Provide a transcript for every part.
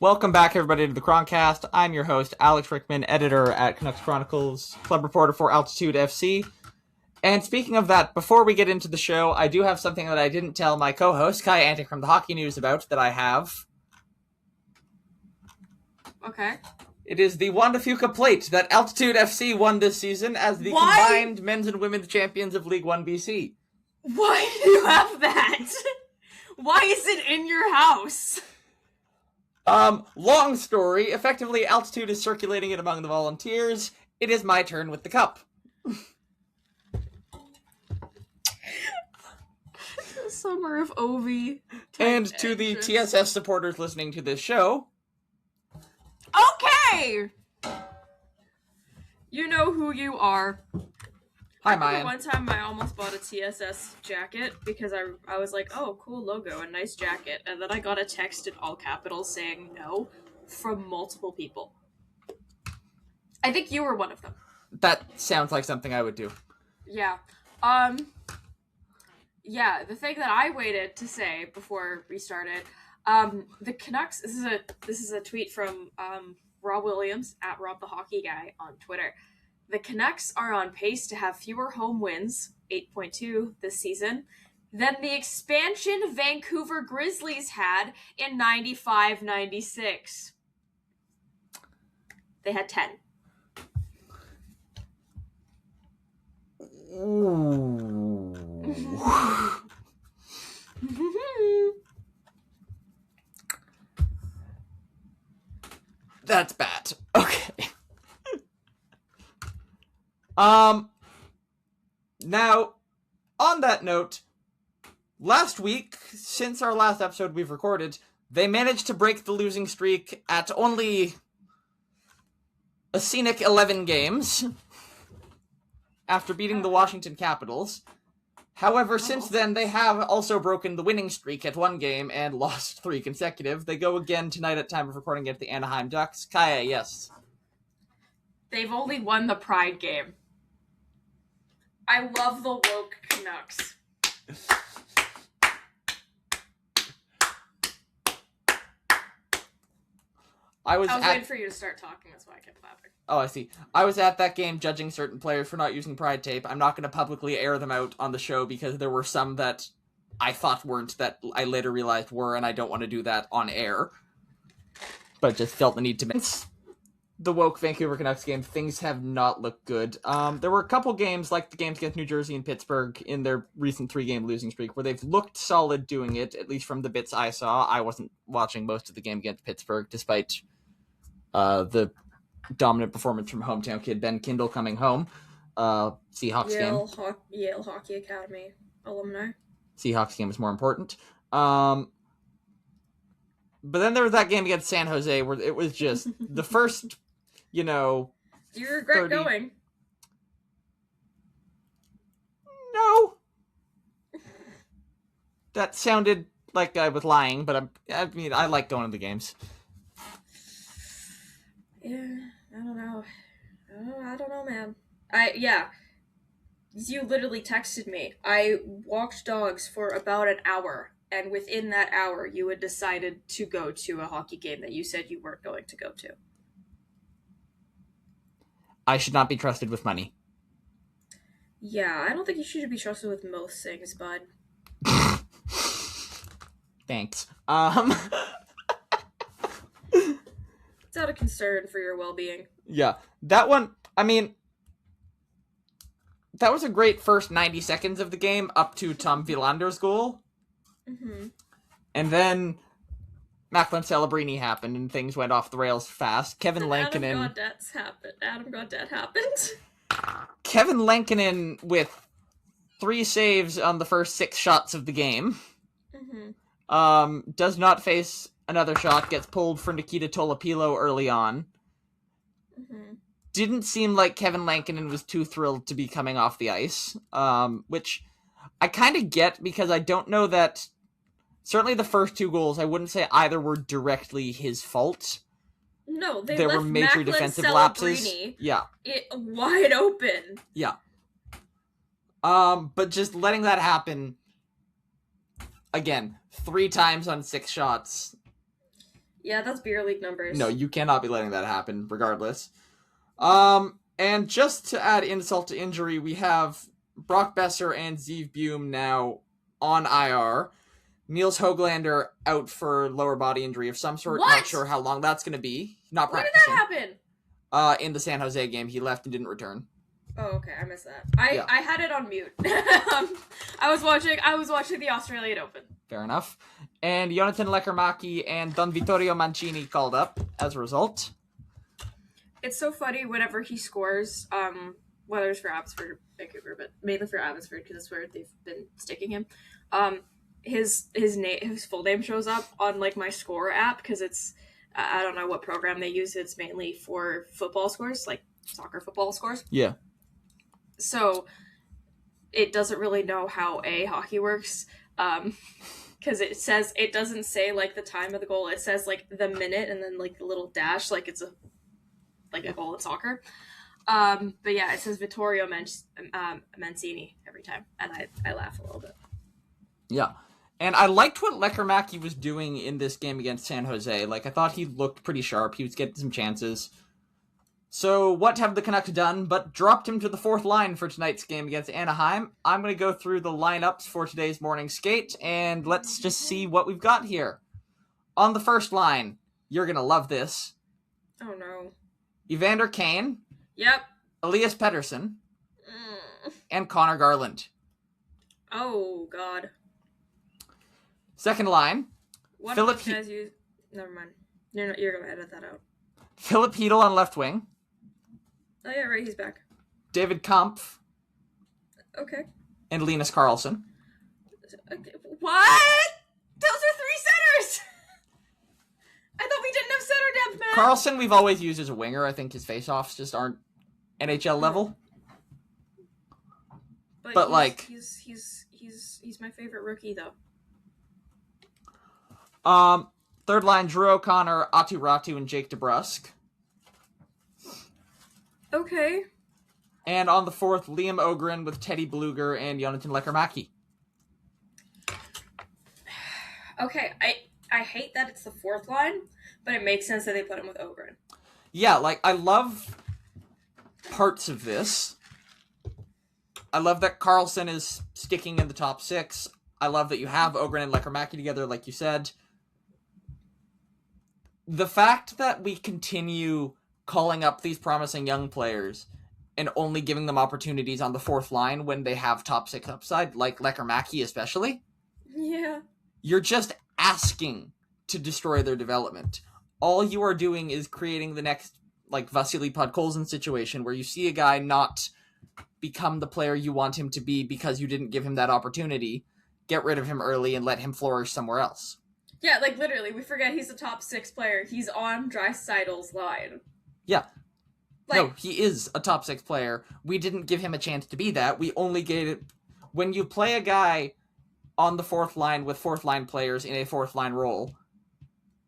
Welcome back, everybody, to the Chroncast. I'm your host, Alex Rickman, editor at Canucks Chronicles, club reporter for Altitude FC. And speaking of that, before we get into the show, I do have something that I didn't tell my co-host, Kaja Antic from the Hockey News about, that I have. Okay. It is the Wanda Fuca plate that Altitude FC won this season as the combined men's and women's champions of League One BC. Why do you have that? Why is it in your house? Long story. Effectively, Altitude is circulating it among the volunteers. It is my turn with the cup. The summer of Ovi. And to the TSS supporters listening to this show. Okay! You know who you are. Hi, Maya. One time I almost bought a TSS jacket because I was like, oh, cool logo, a nice jacket. And then I got a text in all capitals saying no from multiple people. I think you were one of them. That sounds like something I would do. Yeah. Yeah, the thing that I waited to say before we started, the Canucks, this is a tweet from Rob Williams at Rob the Hockey Guy on Twitter. The Canucks are on pace to have fewer home wins, 8.2 this season, than the expansion Vancouver Grizzlies had in 95-96. They had 10. Ooh. That's bad. Okay. Now, on that note, last week, since our last episode we've recorded, they managed to break the losing streak at only a scenic 11 games after beating the Washington Capitals. However, since then, they have also broken the winning streak at one game and lost 3 consecutive. They go again tonight at time of recording against the Anaheim Ducks. Kaja, yes. They've only won the Pride game. I love the woke Canucks. I was waiting for you to start talking, that's why I kept clapping. Oh, I see. I was at that game judging certain players for not using Pride tape. I'm not going to publicly air them out on the show because there were some that I thought weren't that I later realized were, and I don't want to do that on air. But just felt the need to mention the woke Vancouver Canucks game. Things have not looked good. There were a couple games, like the games against New Jersey and Pittsburgh in their recent 3-game losing streak, where they've looked solid doing it, at least from the bits I saw. I wasn't watching most of the game against Pittsburgh, despite the dominant performance from hometown kid Ben Kindle coming home. Seahawks game. Yale Hockey Academy alumni. Seahawks game was more important. But then there was that game against San Jose where it was just the first, Do you regret going? No. That sounded like I was lying, but I like going to the games. Yeah, I don't know. I don't know, man. You literally texted me. I walked dogs for about an hour, and within that hour, you had decided to go to a hockey game that you said you weren't going to go to. I should not be trusted with money. Yeah, I don't think you should be trusted with most things, bud. Thanks. It's out of concern for your well-being. Yeah, that one, that was a great first 90 seconds of the game up to Tom Wilander's goal. Mm-hmm. And then Macklin Celebrini happened and things went off the rails fast. Kevin Lankinen Adam Gaudette happened. Kevin Lankinen with 3 saves on the first 6 shots of the game. Mm-hmm. Does not face another shot, gets pulled for Nikita Tolopilo early on. Mm-hmm. Didn't seem like Kevin Lankinen was too thrilled to be coming off the ice, which I kind of get because I don't know that. Certainly the first 2 goals, I wouldn't say either were directly his fault. No, there were major defensive lapses. Yeah. Wide open. Yeah. But just letting that happen again 3 times on 6 shots. Yeah, that's beer league numbers. No, you cannot be letting that happen, regardless. And just to add insult to injury, we have Brock Besser and Zeev Bume now on IR. Niels Höglander out for lower body injury of some sort. What? Not sure how long that's going to be. Not When practicing. did that happen? In the San Jose game, he left and didn't return. Oh, okay, I missed that. I had it on mute. I was watching the Australian Open. Fair enough. And Jonathan Lekkerimäki and Don Vittorio Mancini called up as a result. It's so funny whenever he scores, whether it's for Abbotsford or Vancouver, but mainly for Abbotsford because that's where they've been sticking him. His full name shows up on like my score app because it's I don't know what program they use. It's mainly for football scores, like soccer football scores. Yeah. So it doesn't really know how hockey works. Because it doesn't say like the time of the goal. It says like the minute and then like the little dash, like it's a goal in soccer. But yeah, it says Vittorio Mancini every time, and I laugh a little bit. Yeah. And I liked what Lekkerimäki was doing in this game against San Jose. Like, I thought he looked pretty sharp. He was getting some chances. So, what have the Canucks done but dropped him to the fourth line for tonight's game against Anaheim? I'm going to go through the lineups for today's morning skate, and let's just see what we've got here. On the first line, you're going to love this. Oh, no. Evander Kane. Yep. Elias Pettersson. And Connor Garland. Oh, God. Second line. What Philip guys use? Never mind. You're going to edit that out. Philip Hedl on left wing. Oh, yeah, right. He's back. David Kampf. Okay. And Linus Karlsson. What? Those are three centers! I thought we didn't have center depth, man! Karlsson we've always used as a winger. I think his face-offs just aren't NHL level. But like... He's my favorite rookie, though. Third line, Drew O'Connor, Atu Ratu, and Jake DeBrusk. Okay. And on the fourth, Liam Ogren with Teddy Bluger and Jonathan Lekkerimäki. Okay, I hate that it's the fourth line, but it makes sense that they put him with Ogren. Yeah, like, I love parts of this. I love that Karlsson is sticking in the top six. I love that you have Ogren and Lekkerimäki together, like you said. The fact that we continue calling up these promising young players and only giving them opportunities on the fourth line when they have top six upside, like Lekkerimäki especially, Yeah. you're just asking to destroy their development. All you are doing is creating the next, like, Vasily Podkolzin situation where you see a guy not become the player you want him to be because you didn't give him that opportunity, get rid of him early and let him flourish somewhere else. Yeah, like, literally, we forget he's a top six player. He's on Draisaitl's line. Yeah. Like, no, he is a top six player. We didn't give him a chance to be that. We only gave it... When you play a guy on the fourth line with fourth line players in a fourth line role,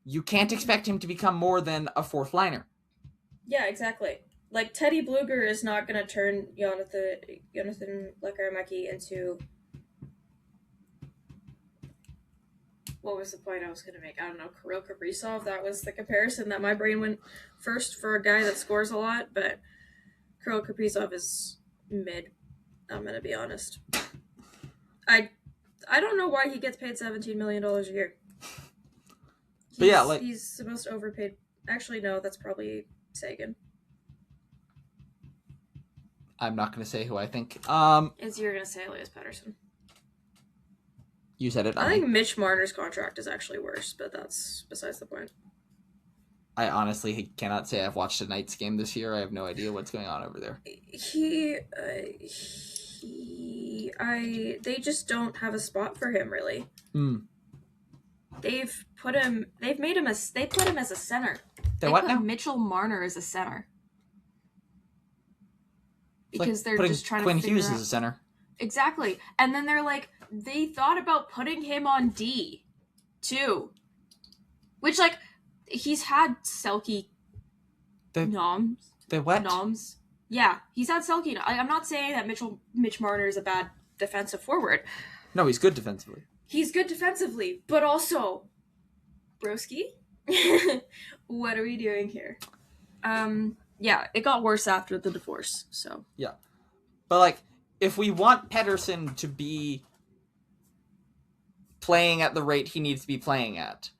you can't expect him to become more than a fourth liner. Yeah, exactly. Like, Teddy Bluger is not going to turn Jonathan Lekkerimäki into... What was the point I was going to make? I don't know, Kirill Kaprizov. That was the comparison that my brain went first for a guy that scores a lot, but Kirill Kaprizov is mid. I'm going to be honest. I don't know why he gets paid $17 million a year. But yeah, like... He's the most overpaid... Actually, no, that's probably Sagan. I'm not going to say who I think. You're going to say Elias Pettersson. You said it. I think Mitch Marner's contract is actually worse, but that's besides the point. I honestly cannot say I've watched a Knights game this year. I have no idea what's going on over there. They just don't have a spot for him, really. They put him as a center. They what put now? Mitchell Marner as a center. Because they're putting just trying Quinn to figure Hughes out... as a center. Exactly. And then they're like, they thought about putting him on D, too. Which, like, he's had Selke noms. They what? Noms. Yeah, he's had Selke. I'm not saying that Mitch Marner is a bad defensive forward. No, he's good defensively. He's good defensively, but also, broski, What are we doing here? Yeah, it got worse after the divorce, so. Yeah. But, like, if we want Pettersson to be playing at the rate he needs to be playing at,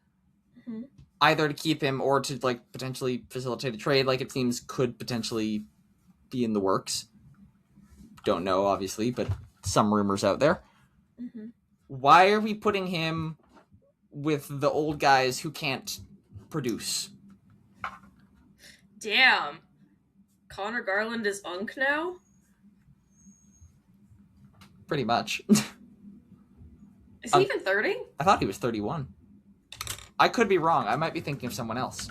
Mm-hmm. either to keep him or to, like, potentially facilitate a trade, like it seems could potentially be in the works. Don't know, obviously, but some rumors out there. Mm-hmm. Why are we putting him with the old guys who can't produce? Damn. Connor Garland is unk now? Pretty much. Is he even 30? I thought he was 31. I could be wrong. I might be thinking of someone else.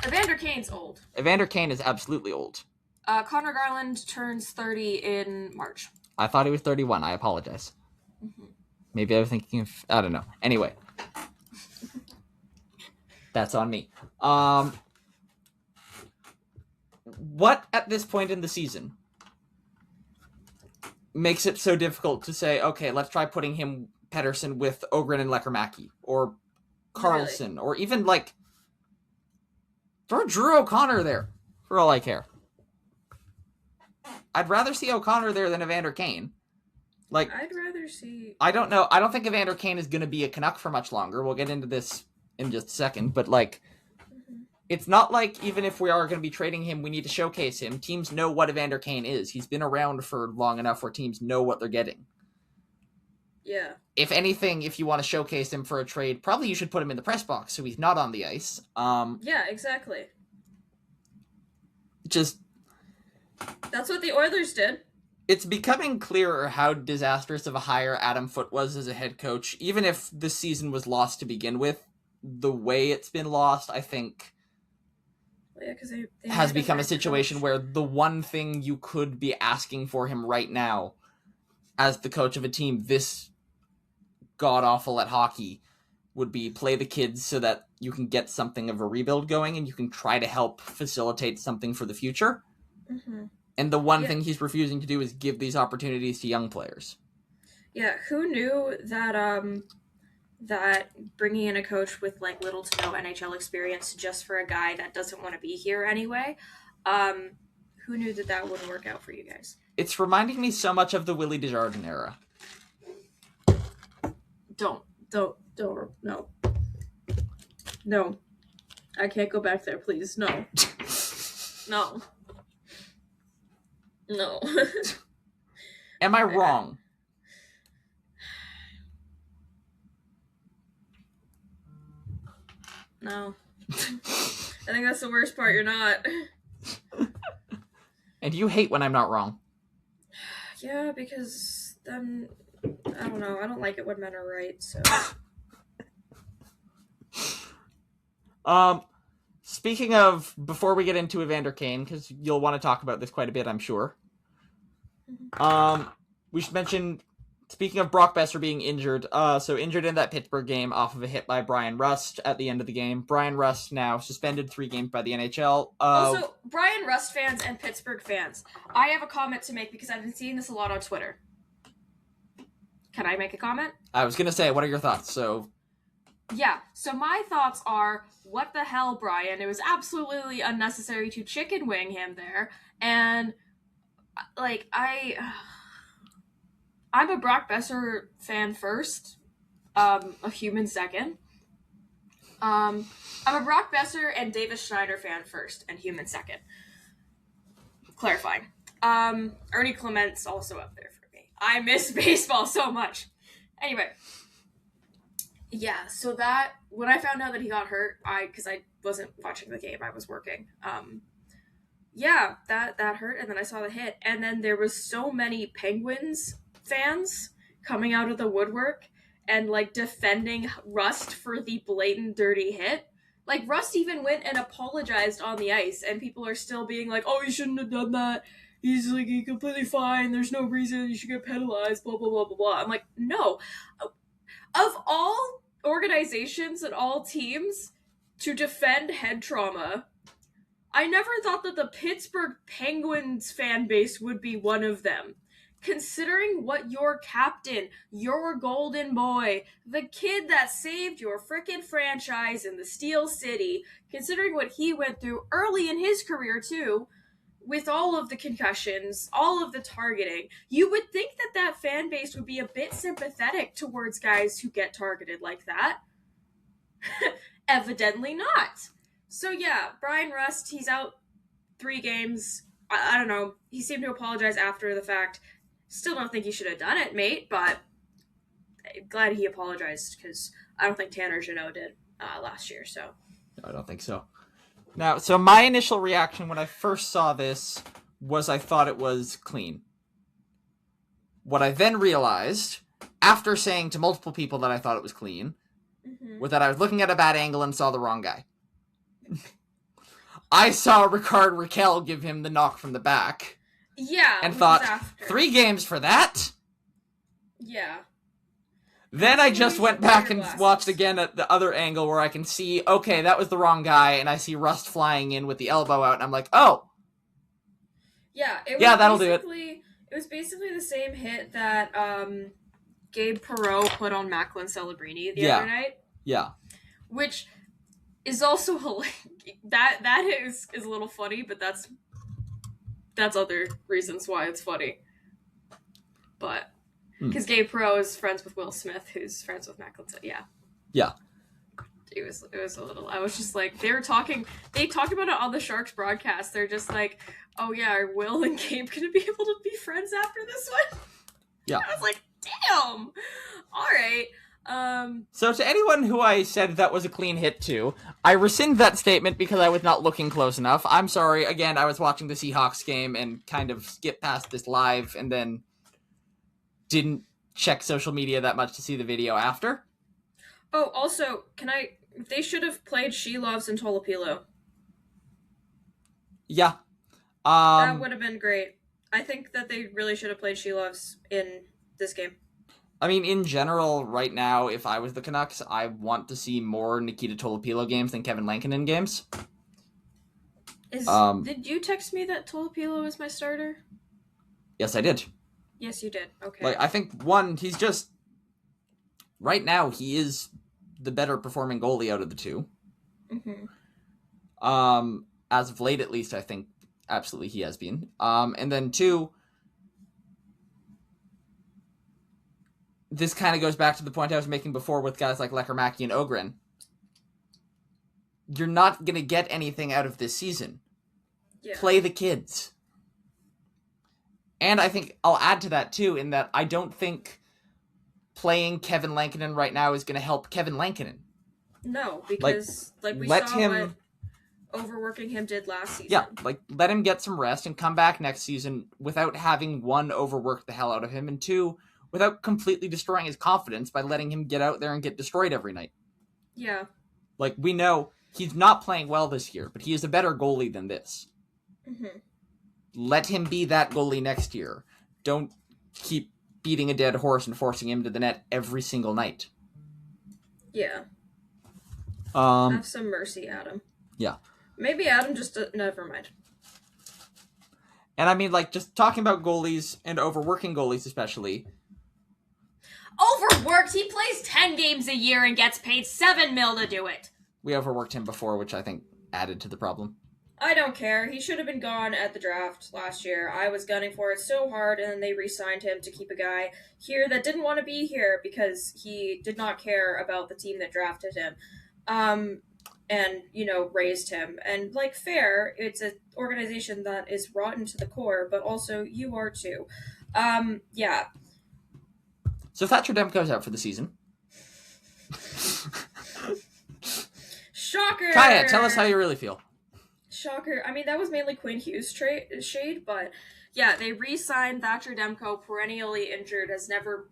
Evander Kane's old. Evander Kane is absolutely old. Connor Garland turns 30 in March. I thought he was 31. I apologize. Mm-hmm. Maybe I was thinking of... I don't know. Anyway. That's on me. What, at this point in the season, makes it so difficult to say, okay, let's try putting him, Pettersson, with Ogren and Lekkerimäki, or Carlson, really? Or even, like, throw Drew O'Connor there, for all I care. I'd rather see O'Connor there than Evander Kane. Like, I'd rather see... I don't know. I don't think Evander Kane is going to be a Canuck for much longer. We'll get into this in just a second, but, like, it's not like even if we are going to be trading him, we need to showcase him. Teams know what Evander Kane is. He's been around for long enough where teams know what they're getting. Yeah. If anything, if you want to showcase him for a trade, probably you should put him in the press box so he's not on the ice. Yeah, exactly. Just... That's what the Oilers did. It's becoming clearer how disastrous of a hire Adam Foote was as a head coach. Even if the season was lost to begin with, the way it's been lost, I think... Yeah, because they has become a situation where the one thing you could be asking for him right now as the coach of a team this god-awful at hockey would be play the kids so that you can get something of a rebuild going and you can try to help facilitate something for the future. Mm-hmm. And the one thing he's refusing to do is give these opportunities to young players. Yeah, who knew that that bringing in a coach with like little to no NHL experience just for a guy that doesn't want to be here anyway, who knew that wouldn't work out for you guys? It's reminding me so much of the Willie Desjardins era. Don't, no. I can't go back there, please, no. No. Am I wrong? No. I think that's the worst part, you're not. And you hate when I'm not wrong. Yeah, because then, I don't know, I don't like it when men are right, so. Speaking of, before we get into Evander Kane, because you'll want to talk about this quite a bit, I'm sure. We should mention, speaking of Brock Besser being injured, so injured in that Pittsburgh game off of a hit by Brian Rust at the end of the game. Brian Rust now suspended 3 games by the NHL. Also, Brian Rust fans and Pittsburgh fans, I have a comment to make because I've been seeing this a lot on Twitter. Can I make a comment? I was going to say, what are your thoughts? Yeah, so my thoughts are, what the hell, Brian? It was absolutely unnecessary to chicken wing him there, and, like, I'm a Brock Besser fan first, a human second. I'm a Brock Besser and Davis Schneider fan first, and human second. Clarifying. Ernie Clement's also up there for me. I miss baseball so much. Anyway. Yeah, so that, when I found out that he got hurt, because I wasn't watching the game, I was working. Yeah, that hurt, and then I saw the hit, and then there was so many Penguins fans coming out of the woodwork and, like, defending Rust for the blatant dirty hit. Like, Rust even went and apologized on the ice, and people are still being like, oh, you shouldn't have done that. He's, like, he's completely fine. There's no reason you should get penalized, blah, blah, blah, blah, blah. I'm like, no. Of all organizations and all teams to defend head trauma, I never thought that the Pittsburgh Penguins fan base would be one of them. considering what your captain, your golden boy, the kid that saved your frickin' franchise in the Steel City, considering what he went through early in his career too, with all of the concussions, all of the targeting, you would think that that fan base would be a bit sympathetic towards guys who get targeted like that. Evidently not. So yeah, Brian Rust, he's out 3 games. I don't know. He seemed to apologize after the fact. Still don't think you should have done it, mate, but I'm glad he apologized because I don't think Tanner Jeannot did last year, so. I don't think so. Now, so my initial reaction when I first saw this was I thought it was clean. What I then realized, after saying to multiple people that I thought it was clean, was that I was looking at a bad angle and saw the wrong guy. I saw Ricard Raquel give him the knock from the back. Yeah. And thought, 3 games for that? Yeah. Then I just went back and watched again at the other angle where I can see, okay, that was the wrong guy, and I see Rust flying in with the elbow out, and I'm like, oh. Yeah, that'll do it. It was basically the same hit that Gabe Perreault put on Macklin Celebrini the other night. Yeah. Which is also that hit is a little funny, but that's other reasons why it's funny. But because Gabe Perreault is friends with Will Smith, who's friends with Macklin. Yeah. It was a little. I was just like, they talked about it on the Sharks broadcast. They're just like, oh yeah, are Will and Gabe gonna be able to be friends after this one? Yeah. I was like, damn. All right. So to anyone who I said that was a clean hit to, I rescind that statement because I was not looking close enough. I'm sorry. Again, I was watching the Seahawks game and kind of skipped past this live and then didn't check social media that much to see the video after. Oh, also, they should have played She Loves and Tolopilo. Yeah. That would have been great. I think that they really should have played She Loves in this game. I mean, in general, right now, if I was the Canucks, I want to see more Nikita Tolopilo games than Kevin Lankinen games. Did you text me that Tolopilo is my starter? Yes, I did. Yes, you did. Okay. Like, I think, he's just... Right now, he is the better performing goalie out of the two. Mm-hmm. As of late, at least, I think absolutely he has been. And then 2... This kind of goes back to the point I was making before with guys like Lekkerimäki and Ogren. You're not going to get anything out of this season. Yeah. Play the kids. And I think I'll add to that, too, in that I don't think playing Kevin Lankinen right now is going to help Kevin Lankinen. No, because we let saw him... what overworking him did last season. Yeah, let him get some rest and come back next season without having, 1, overworked the hell out of him, and 2... without completely destroying his confidence by letting him get out there and get destroyed every night. Yeah. We know he's not playing well this year, but he is a better goalie than this. Mm-hmm. Let him be that goalie next year. Don't keep beating a dead horse and forcing him to the net every single night. Yeah. Have some mercy, Adam. Yeah. Maybe Adam just... never mind. And I mean, just talking about goalies and overworking goalies especially... Overworked? He plays 10 games a year and gets paid $7 million to do it. We overworked him before, which I think added to the problem. I don't care. He should have been gone at the draft last year. I was gunning for it so hard, and then they re-signed him to keep a guy here that didn't want to be here because he did not care about the team that drafted him. And, raised him. And, fair, it's an organization that is rotten to the core, but also you are too. Yeah. So Thatcher Demko's out for the season. Shocker! Kaja, tell us how you really feel. Shocker. I mean, that was mainly Quinn Hughes' shade, but yeah, they re-signed Thatcher Demko, perennially injured, has never,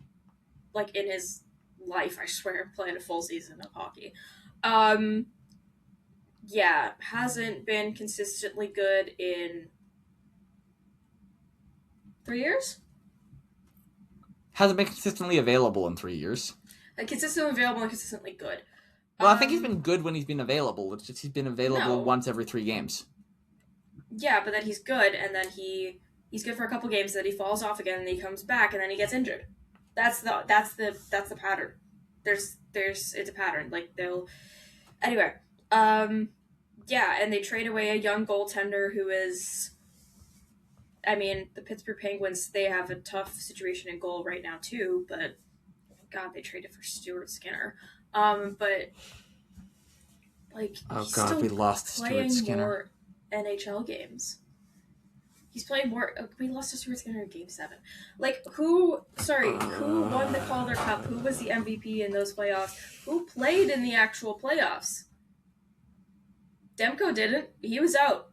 in his life, I swear, played a full season of hockey. Yeah, hasn't been consistently good in 3 years? Hasn't been consistently available in 3 years. Consistently available and consistently good. Well, I think he's been good when he's been available. It's just he's been available once every 3 games. Yeah, but then he's good, and then he He's good for a couple games, then he falls off again, and he comes back, and then he gets injured. That's the pattern. It's a pattern. Like they'll anyway. Yeah, and they trade away a young goaltender who is. I mean, the Pittsburgh Penguins, they have a tough situation in goal right now too, but God, they traded for Stuart Skinner. But like, oh God, we lost Stuart Skinner. More NHL games. He's playing more. We lost to Stuart Skinner in Game 7. Like, who won the Calder Cup? Who was the MVP in those playoffs? Who played in the actual playoffs? Demko didn't. He was out.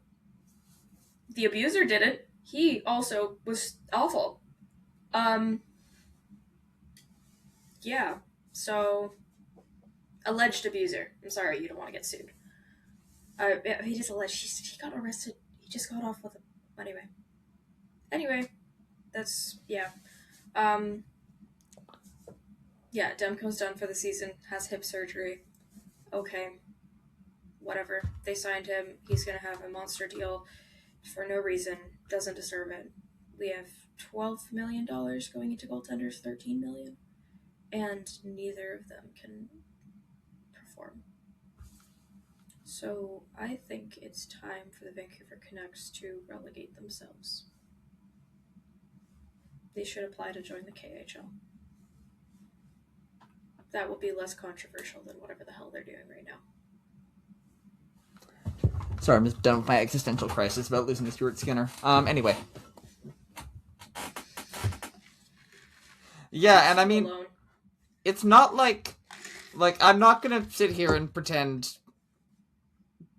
The abuser didn't. He also was awful. Yeah. So, alleged abuser. I'm sorry, you don't want to get sued. He just alleged. He got arrested. He just got off with a... Anyway, that's... Yeah. Yeah, Demko's done for the season. Has hip surgery. Okay. Whatever. They signed him. He's going to have a monster deal for no reason. Doesn't deserve it. We have $12 million going into goaltenders, $13 million. And neither of them can perform. So I think it's time for the Vancouver Canucks to relegate themselves. They should apply to join the KHL. That will be less controversial than whatever the hell they're doing right now. Sorry, I'm just done with my existential crisis about losing to Stuart Skinner. Anyway. Yeah, and I mean, it's not like, I'm not gonna sit here and pretend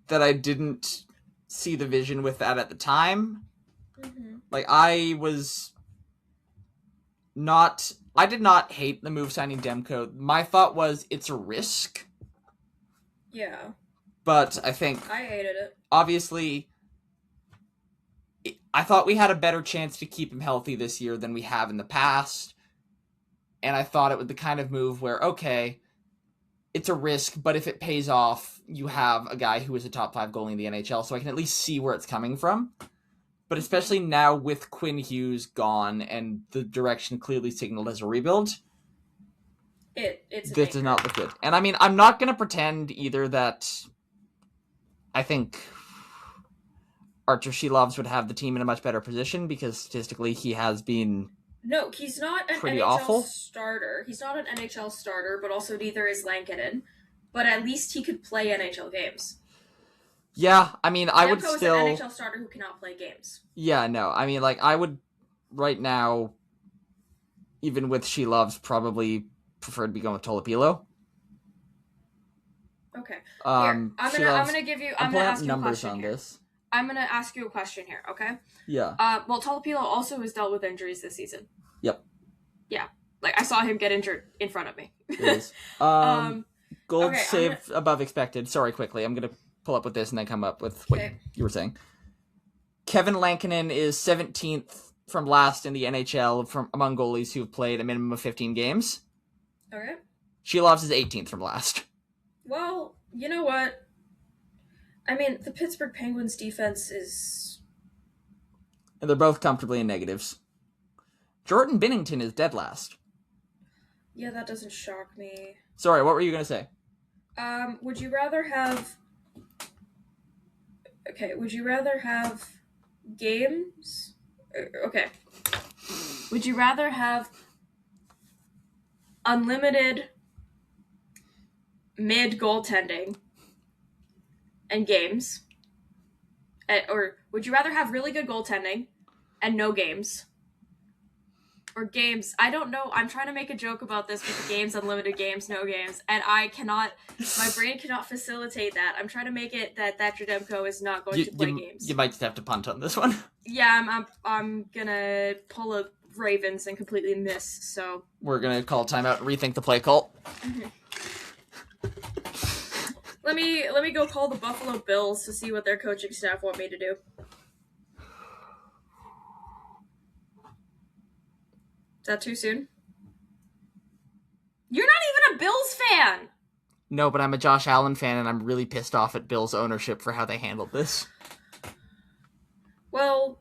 that I didn't see the vision with that at the time. Mm-hmm. Like, I did not hate the move signing Demko. My thought was, it's a risk. Yeah. But I think... I hated it. Obviously, I thought we had a better chance to keep him healthy this year than we have in the past. And I thought it was the kind of move where, okay, it's a risk, but if it pays off, you have a guy who is a top 5 goalie in the NHL, so I can at least see where it's coming from. But especially now with Quinn Hughes gone and the direction clearly signaled as a rebuild, this does not look good. And I mean, I'm not going to pretend either that I think Archer Shelovs would have the team in a much better position, because statistically he has been... No, he's not an pretty NHL awful. starter. He's not an NHL starter, but also neither is Lankinen. But at least he could play NHL games. Yeah, I mean, I would Demko still... is an NHL starter who cannot play games. Yeah, no, I mean, like, I would, right now, even with Shelovs, probably prefer to be going with Tolopilo. Okay. Here, I'm gonna ask you a numbers question on here. this. I'm gonna ask you a question here, okay? Yeah. Well, Tolopilo also has dealt with injuries this season. Yep. Yeah. Like, I saw him get injured in front of me. It is. Gold okay, save above expected. Sorry, quickly. I'm going to pull up with this and then come up with what you were saying. Kevin Lankinen is 17th from last in the NHL from among goalies who have played a minimum of 15 games. Okay. Shelovs is 18th from last. Well, you know what? I mean, the Pittsburgh Penguins defense is... And they're both comfortably in negatives. Jordan Binnington is dead last. Yeah, that doesn't shock me. Sorry, what were you going to say? Would you rather have... Okay, would you rather have games? Okay. Would you rather have unlimited mid goaltending and games? Or would you rather have really good goaltending and no games? Or games, I don't know, I'm trying to make a joke about this with the games, unlimited games, no games, and my brain cannot facilitate that. I'm trying to make it that Thatcher Demko is not going to play games. You might just have to punt on this one. Yeah, I'm gonna pull a Ravens and completely miss, so... We're gonna call timeout and rethink the play call. Let me go call the Buffalo Bills to see what their coaching staff want me to do. Is that too soon? You're not even a Bills fan! No, but I'm a Josh Allen fan, and I'm really pissed off at Bills ownership for how they handled this. Well...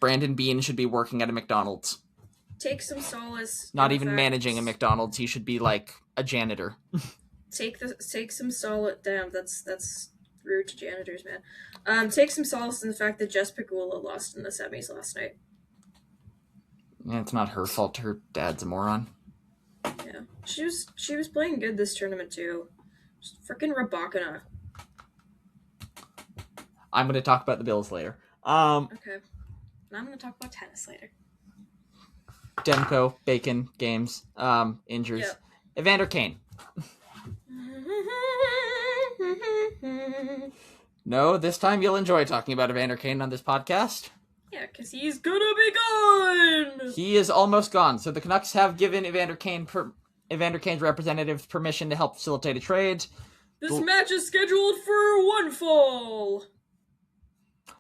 Brandon Bean should be working at a McDonald's. Take some solace. Not even managing a McDonald's. He should be like a janitor. Take some solace. Damn, that's rude to janitors, man. Take some solace in the fact that Jess Pegula lost in the semis last night. Yeah, it's not her fault. Her dad's a moron. Yeah, she was playing good this tournament too. Just freaking Rabakina. I'm going to talk about the Bills later. Okay. And I'm going to talk about tennis later. Demko, Bacon, games, injuries. Yep. Evander Kane. No, this time you'll enjoy talking about Evander Kane on this podcast. Yeah, because he's gonna be gone! He is almost gone. So the Canucks have given Evander Kane's representatives permission to help facilitate a trade. This match is scheduled for one fall!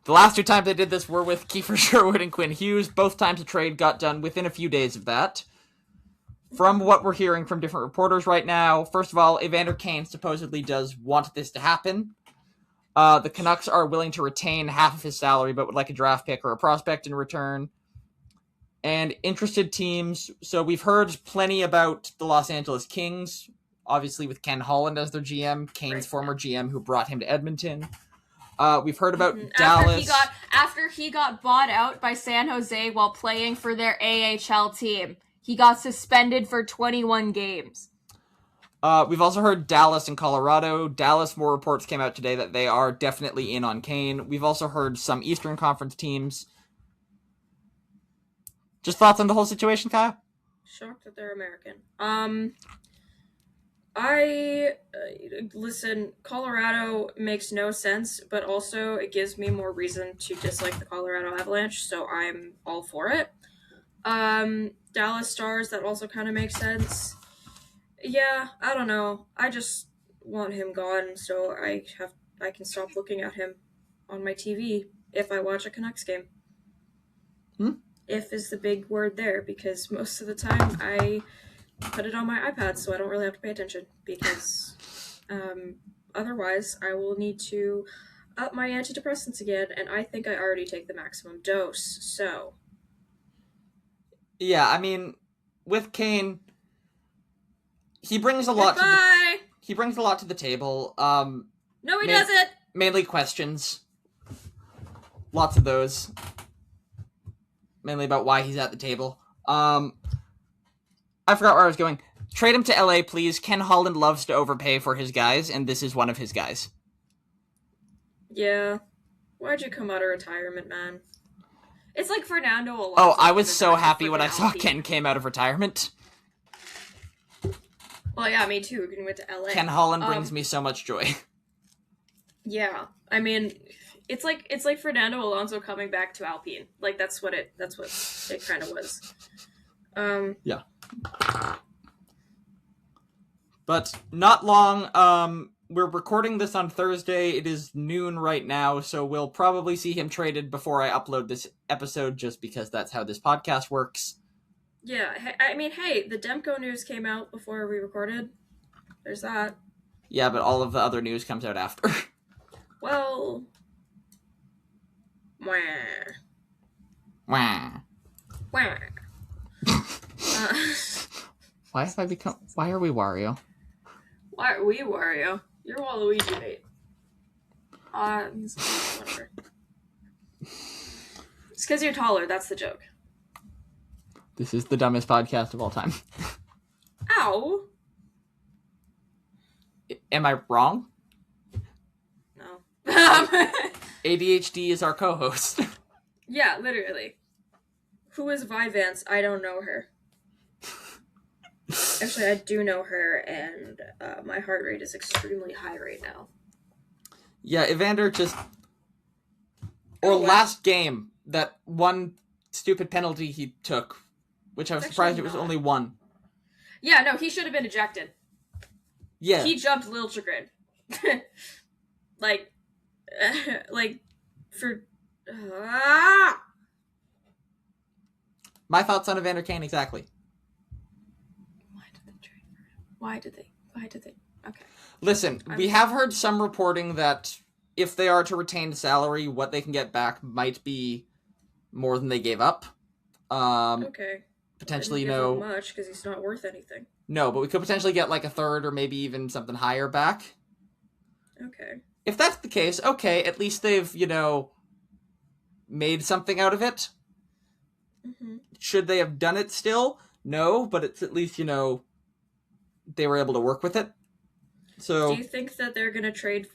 The last 2 times they did this were with Kiefer Sherwood and Quinn Hughes. Both times the trade got done within a few days of that. From what we're hearing from different reporters right now, first of all, Evander Kane supposedly does want this to happen. The Canucks are willing to retain half of his salary, but would like a draft pick or a prospect in return. And interested teams, so we've heard plenty about the Los Angeles Kings, obviously with Ken Holland as their GM, Kane's former GM who brought him to Edmonton. We've heard about Dallas. After he got bought out by San Jose while playing for their AHL team. He got suspended for 21 games. We've also heard Dallas and Colorado. Dallas, more reports came out today that they are definitely in on Kane. We've also heard some Eastern Conference teams. Just thoughts on the whole situation, Kyle? Shocked that they're American. Listen, Colorado makes no sense, but also it gives me more reason to dislike the Colorado Avalanche, so I'm all for it. Dallas Stars, that also kind of makes sense. Yeah, I don't know. I just want him gone, so I can stop looking at him on my TV if I watch a Canucks game. If is the big word there, because most of the time I put it on my iPad, so I don't really have to pay attention, because otherwise I will need to up my antidepressants again, and I think I already take the maximum dose, so... Yeah, I mean, with Kane, he brings a lot he brings a lot to the table. No, he doesn't! Mainly questions. Lots of those. Mainly about why he's at the table. I forgot where I was going. Trade him to LA, please. Ken Holland loves to overpay for his guys, and this is one of his guys. Yeah. Why'd you come out of retirement, man? It's like Fernando Alonso. Oh, I was so happy when I saw Ken came out of retirement. Well, yeah, me too. He went to LA. Ken Holland brings me so much joy. Yeah, I mean, it's like Fernando Alonso coming back to Alpine. Like that's what it kind of was. Yeah. But not long. We're recording this on Thursday. It is noon right now, so we'll probably see him traded before I upload this episode, just because that's how this podcast works. Yeah, I mean, hey, the Demko news came out before we recorded. There's that. Yeah, but all of the other news comes out after. Well... Wah. Wah. Wah. Why are we Wario? Why are we Wario? You're Waluigi, mate. Whatever. It's because you're taller, that's the joke. This is the dumbest podcast of all time. Ow! Am I wrong? No. ADHD is our co-host. Yeah, literally. Who is Vi Vance? I don't know her. Actually, I do know her, and my heart rate is extremely high right now. Yeah, Evander just... last game, that one stupid penalty he took, which I was surprised it was only one. Yeah, no, he should have been ejected. Yeah. He jumped Liljegren. For... My thoughts on Evander Kane, exactly. Why did they trade for him? Why did they? Okay. Listen, we have heard some reporting that if they are to retain salary, what they can get back might be more than they gave up. Okay. Potentially, I didn't give him much because he's not worth anything. No, but we could potentially get like a third or maybe even something higher back. Okay. If that's the case, okay, at least they've, made something out of it. Mm-hmm. Should they have done it still? No, but it's at least, they were able to work with it. So, do you think that they're gonna trade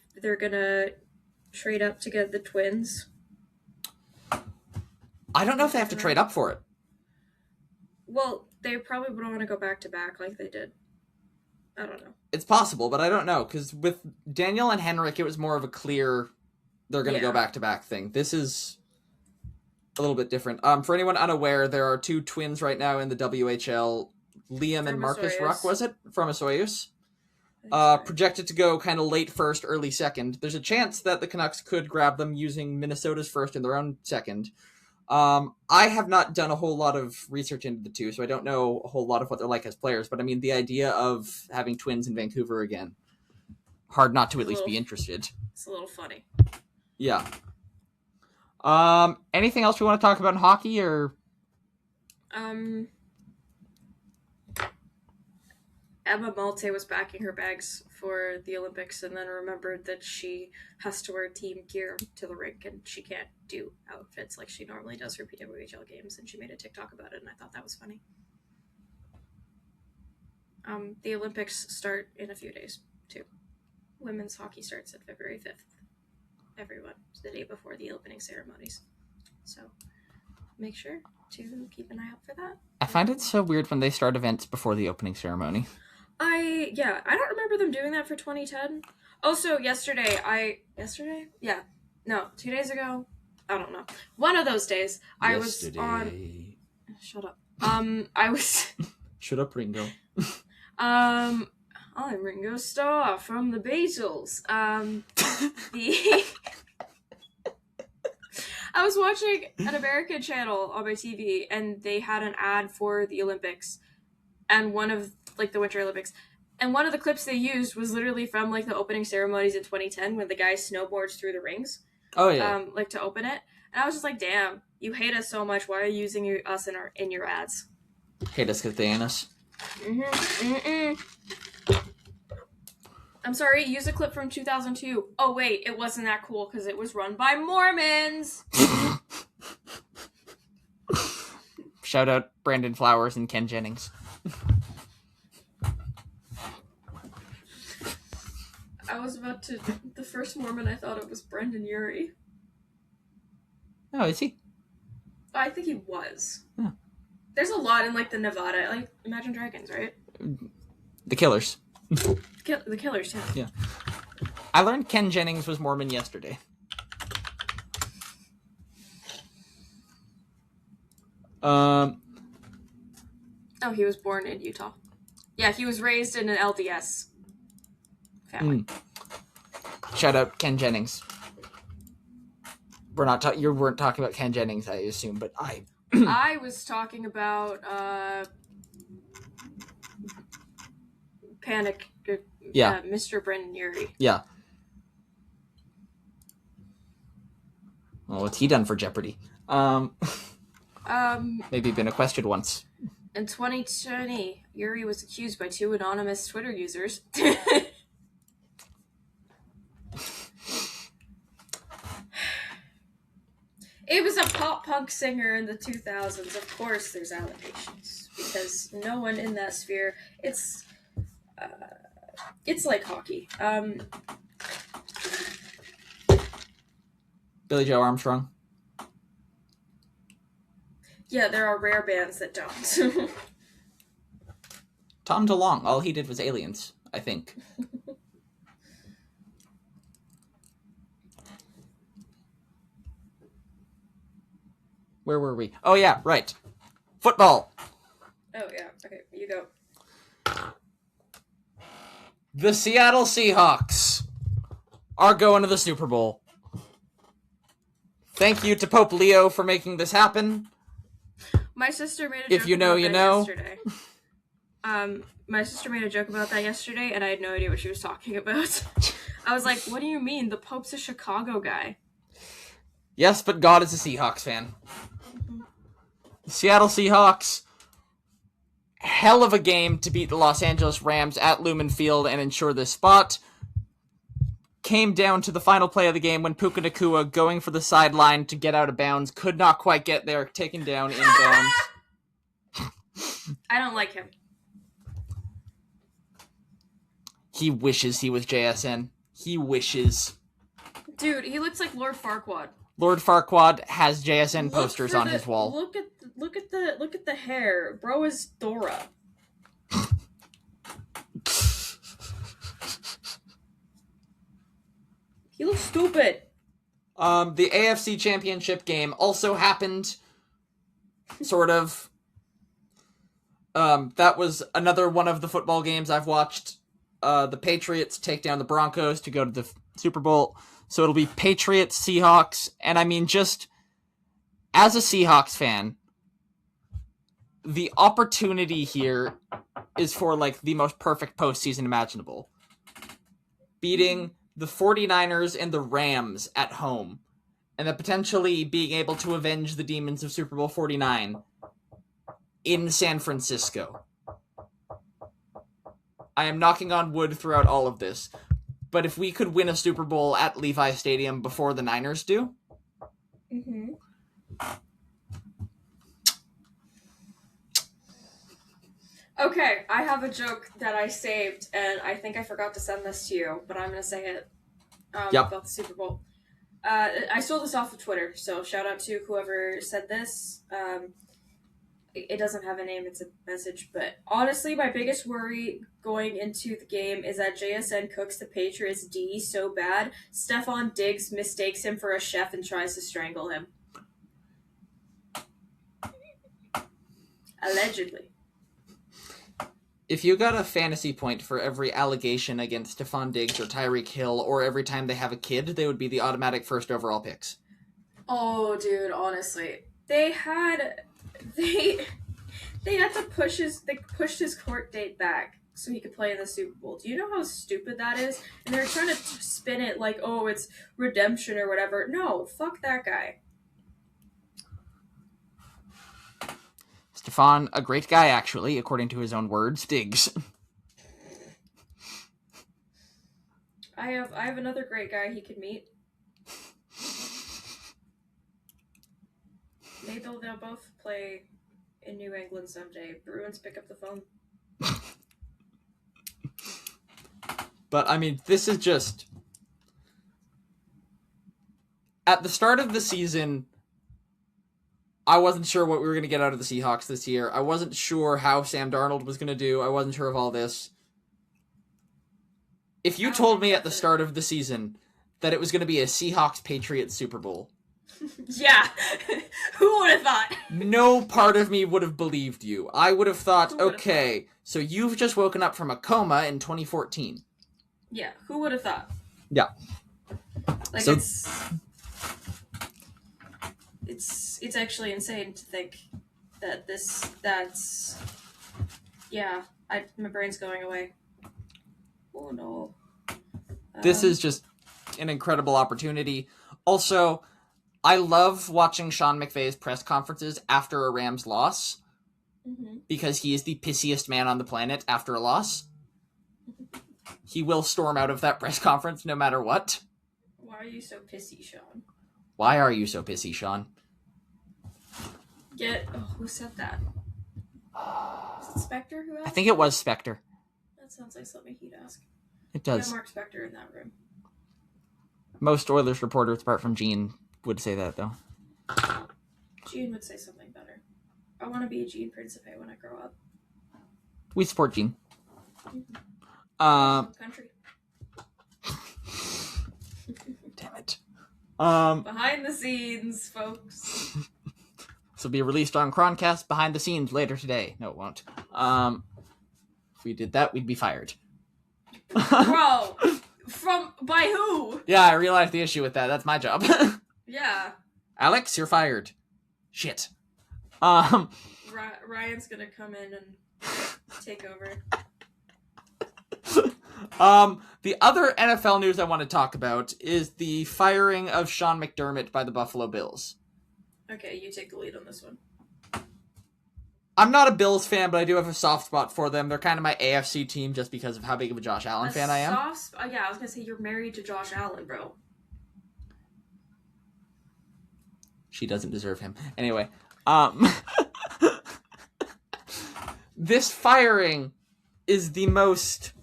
up to get the Twins? I don't know if they have to trade up for it. Well, they probably wouldn't want to go back to back like they did. I don't know. It's possible, but I don't know, because with Daniel and Henrik, it was more of a clear, they're going to go back to back thing. This is a little bit different. For anyone unaware, there are 2 Twins right now in the WHL, Liam and Marcus Ruck, was it? From Soyuz. Projected to go kind of late first, early second. There's a chance that the Canucks could grab them using Minnesota's first and their own second. I have not done a whole lot of research into the 2, so I don't know a whole lot of what they're like as players, but I mean, the idea of having Twins in Vancouver again, hard not to at least be interested. It's a little funny. Yeah. Anything else we want to talk about in hockey, or? Emma Malte was packing her bags for the Olympics and then remembered that she has to wear team gear to the rink and she can't do outfits like she normally does for PWHL games, and she made a TikTok about it, and I thought that was funny. The Olympics start in a few days, too. Women's hockey starts at February 5th. Everyone, it's the day before the opening ceremonies. So make sure to keep an eye out for that. I find it so weird when they start events before the opening ceremony. I don't remember them doing that for 2010. Also, 2 days ago, I don't know. One of those days, I was on... Shut up. I was... Shut up, Ringo. I'm Ringo Starr from the Beatles. I was watching an American channel on my TV, and they had an ad for the Olympics, and one of, the Winter Olympics, and one of the clips they used was literally from, the opening ceremonies in 2010 when the guy snowboards through the rings. Oh, yeah. To open it. And I was just like, damn, you hate us so much. Why are you using us in your ads? Hate us because they ain't us. I'm sorry, use a clip from 2002. Oh, wait, it wasn't that cool because it was run by Mormons. Shout out Brandon Flowers and Ken Jennings. I was about to... The first Mormon, I thought it was Brendan Urie. Oh, is he? I think he was. Yeah. There's a lot in, the Nevada, Imagine Dragons, right? The Killers. The Killers, yeah. Yeah. I learned Ken Jennings was Mormon yesterday. Oh, he was born in Utah. Yeah, he was raised in an LDS family. Shout out Ken Jennings. You weren't talking about Ken Jennings, I assume, but I was talking about Panic. Mr. Brendan Urie. Yeah. Well, what's he done for Jeopardy? Maybe been equestrian once. In 2020, Urie was accused by 2 anonymous Twitter users. It was a pop-punk singer in the 2000s. Of course there's allegations, because no one in that sphere... It's like hockey. Billy Joe Armstrong? Yeah, there are rare bands that don't. Tom DeLonge. All he did was Aliens, I think. Where were we? Oh, yeah, right. Football. Oh, yeah. Okay, you go. The Seattle Seahawks are going to the Super Bowl. Thank you to Pope Leo for making this happen. My sister made a joke about that yesterday. My sister made a joke about that yesterday, and I had no idea what she was talking about. I was like, what do you mean? The Pope's a Chicago guy. Yes, but God is a Seahawks fan. Seattle Seahawks, hell of a game to beat the Los Angeles Rams at Lumen Field and ensure this spot. Came down to the final play of the game when Puka Nacua, going for the sideline to get out of bounds, could not quite get there, taken down in bounds. I don't like him. He wishes he was JSN. He wishes. Dude, he looks like Lord Farquaad. Lord Farquaad has JSN posters on his wall. Look at the hair. Bro is Dora. He looks stupid. The AFC Championship game also happened. Sort of. That was another one of the football games I've watched. The Patriots take down the Broncos to go to the Super Bowl. So it'll be Patriots, Seahawks, and I mean, just as a Seahawks fan, the opportunity here is for, like, the most perfect postseason imaginable. Beating the 49ers and the Rams at home, and then potentially being able to avenge the demons of Super Bowl 49 in San Francisco. I am knocking on wood throughout all of this, but if we could win a Super Bowl at Levi Stadium before the Niners do... Mm-hmm. Okay, I have a joke that I saved, and I think I forgot to send this to you, but I'm going to say it about the Super Bowl. I stole this off of Twitter, so shout out to whoever said this. It doesn't have a name, it's a message, but honestly, my biggest worry going into the game is that JSN cooks the Patriots D so bad, Stephon Diggs mistakes him for a chef and tries to strangle him. Allegedly. If you got a fantasy point for every allegation against Stephon Diggs or Tyreek Hill, or every time they have a kid, they would be the automatic first overall picks. Oh, dude, honestly. They had to pushed his court date back so he could play in the Super Bowl. Do you know how stupid that is? And they're trying to spin it like, oh, it's redemption or whatever. No, fuck that guy. Stephon, a great guy, actually, according to his own words. Diggs. I have another great guy he could meet. Maybe they'll both play in New England someday. Bruins, pick up the phone. But, I mean, this is just... At the start of the season, I wasn't sure what we were going to get out of the Seahawks this year. I wasn't sure how Sam Darnold was going to do. I wasn't sure of all this. If you told me at the start of the season that it was going to be a Seahawks-Patriots Super Bowl... Yeah, who would have thought? No part of me would have believed you. I would have thought, okay, so you've just woken up from a coma in 2014. Yeah, who would have thought? Yeah. Like, so, it's actually insane to think that my brain's going away. Oh no. This is just an incredible opportunity. Also, I love watching Sean McVay's press conferences after a Rams loss, because he is the pissiest man on the planet after a loss. He will storm out of that press conference no matter what. Why are you so pissy, Sean? Why are you so pissy, Sean? Who said that? Is it Spectre who asked? I think it was Spectre. That sounds like something he'd ask. It does. Yeah, Mark Spector in that room. Most Oilers reporters, apart from Gene, would say that, though. Gene would say something better. I want to be a Gene Principe when I grow up. We support Gene. Country. Damn it. Behind the scenes, folks. This will be released on Chroncast behind the scenes later today. No, it won't. If we did that, we'd be fired. Bro, by who? Yeah, I realized the issue with that. That's my job. Yeah. Alex, you're fired. Shit. Ryan's gonna come in and take over. The other NFL news I want to talk about is the firing of Sean McDermott by the Buffalo Bills. Okay, you take the lead on this one. I'm not a Bills fan, but I do have a soft spot for them. They're kind of my AFC team just because of how big of a Josh Allen fan I am. Yeah, I was gonna say you're married to Josh Allen, bro. She doesn't deserve him. Anyway, this firing is the most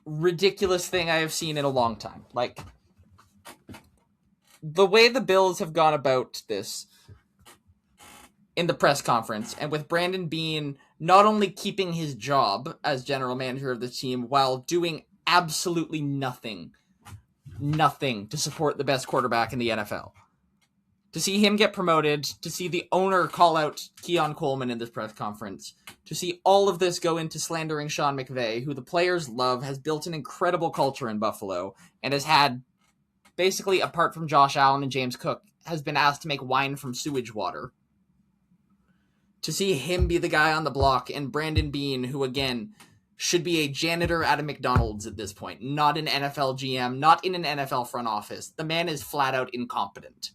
ridiculous thing I have seen in a long time. Like, the way the Bills have gone about this in the press conference, and with Brandon Beane not only keeping his job as general manager of the team while doing absolutely nothing to support the best quarterback in the NFL. To see him get promoted, to see the owner call out Keon Coleman in this press conference, to see all of this go into slandering Sean McVay, who the players love, has built an incredible culture in Buffalo, and has had, basically, apart from Josh Allen and James Cook, has been asked to make wine from sewage water. To see him be the guy on the block, and Brandon Beane, who, again, should be a janitor at a McDonald's at this point, not an NFL GM, not in an NFL front office. The man is flat out incompetent.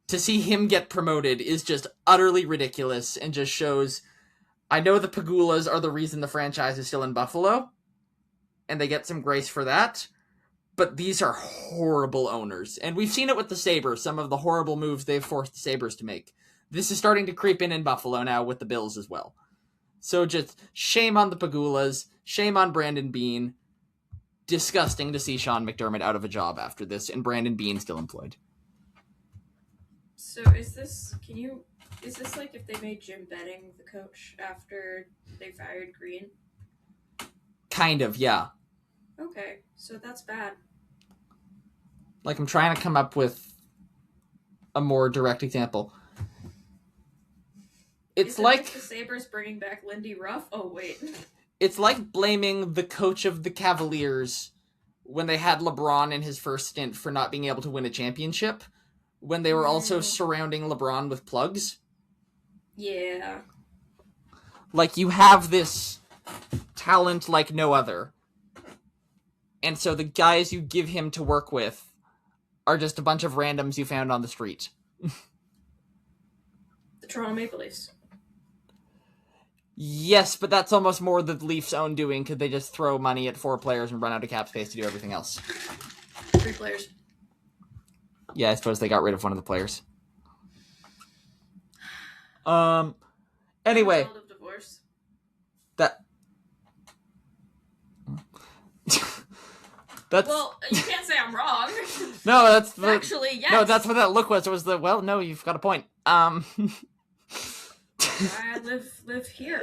To see him get promoted is just utterly ridiculous and just shows, I know the Pagulas are the reason the franchise is still in Buffalo, and they get some grace for that, but these are horrible owners. And we've seen it with the Sabres, some of the horrible moves they've forced the Sabres to make. This is starting to creep in Buffalo now with the Bills as well. So just shame on the Pagulas, shame on Brandon Beane. Disgusting to see Sean McDermott out of a job after this, and Brandon Beane still employed. So is this like if they made Jim Benning the coach after they fired Green? Kind of, yeah. Okay, so that's bad. Like, I'm trying to come up with a more direct example. It's like the Sabres bringing back Lindy Ruff. Oh wait, it's like blaming the coach of the Cavaliers when they had LeBron in his first stint for not being able to win a championship, when they were also surrounding LeBron with plugs. Yeah. Like, you have this talent like no other, and so the guys you give him to work with are just a bunch of randoms you found on the street. The Toronto Maple Leafs. Yes, but that's almost more the Leafs' own doing, because they just throw money at 4 players and run out of cap space to do everything else. 3 players. Yeah, I suppose they got rid of one of the players. Anyway. Result of divorce. That's... Well, you can't say I'm wrong. No, that's... Actually, yes. No, that's what that look was. It was the, well, no, you've got a point. I live here.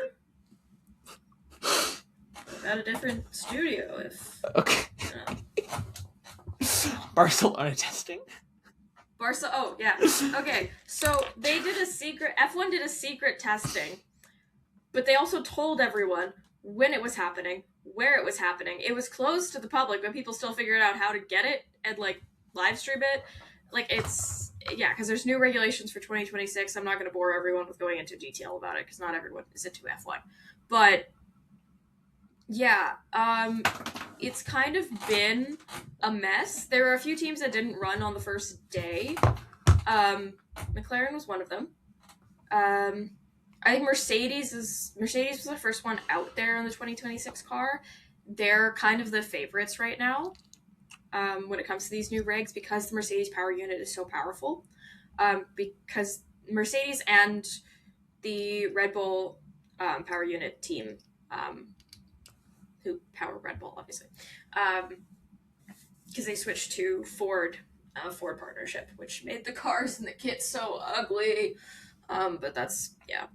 At a different studio, if... Okay. Barcelona testing? Oh, yeah. Okay, so they did a secret... F1 did a secret testing, but they also told everyone when it was happening, where it was happening. It was closed to the public, but people still figured out how to get it and, like, live stream it. Like, it's... Yeah, because there's new regulations for 2026. I'm not going to bore everyone with going into detail about it, because not everyone is into F1. But... yeah, it's kind of been a mess. There are a few teams that didn't run on the first day. McLaren was one of them. I think Mercedes was the first one out there in the 2026 car. They're kind of the favorites right now when it comes to these new regs, because the Mercedes power unit is so powerful. Because Mercedes and the Red Bull power unit team, who power Red Bull, obviously, because they switched to Ford partnership, which made the cars and the kit so ugly. But that's, yeah.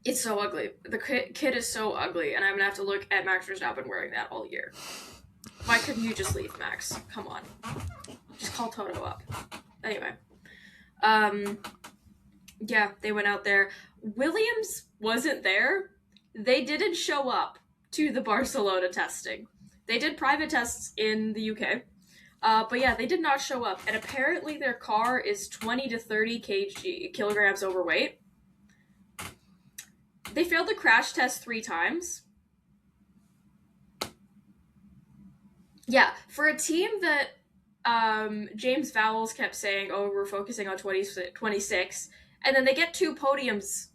It's so ugly. The kit is so ugly, and I'm going to have to look at Max Verstappen wearing that all year. Why couldn't you just leave, Max? Come on. Just call Toto up. Anyway. Yeah, they went out there. Williams wasn't there. They didn't show up to the Barcelona testing. They did private tests in the UK. But yeah, they did not show up. And apparently their car is 20 to 30 kilograms overweight. They failed the crash test 3 times. Yeah, for a team that James Vowles kept saying, oh, we're focusing on 26. And then they get 2 podiums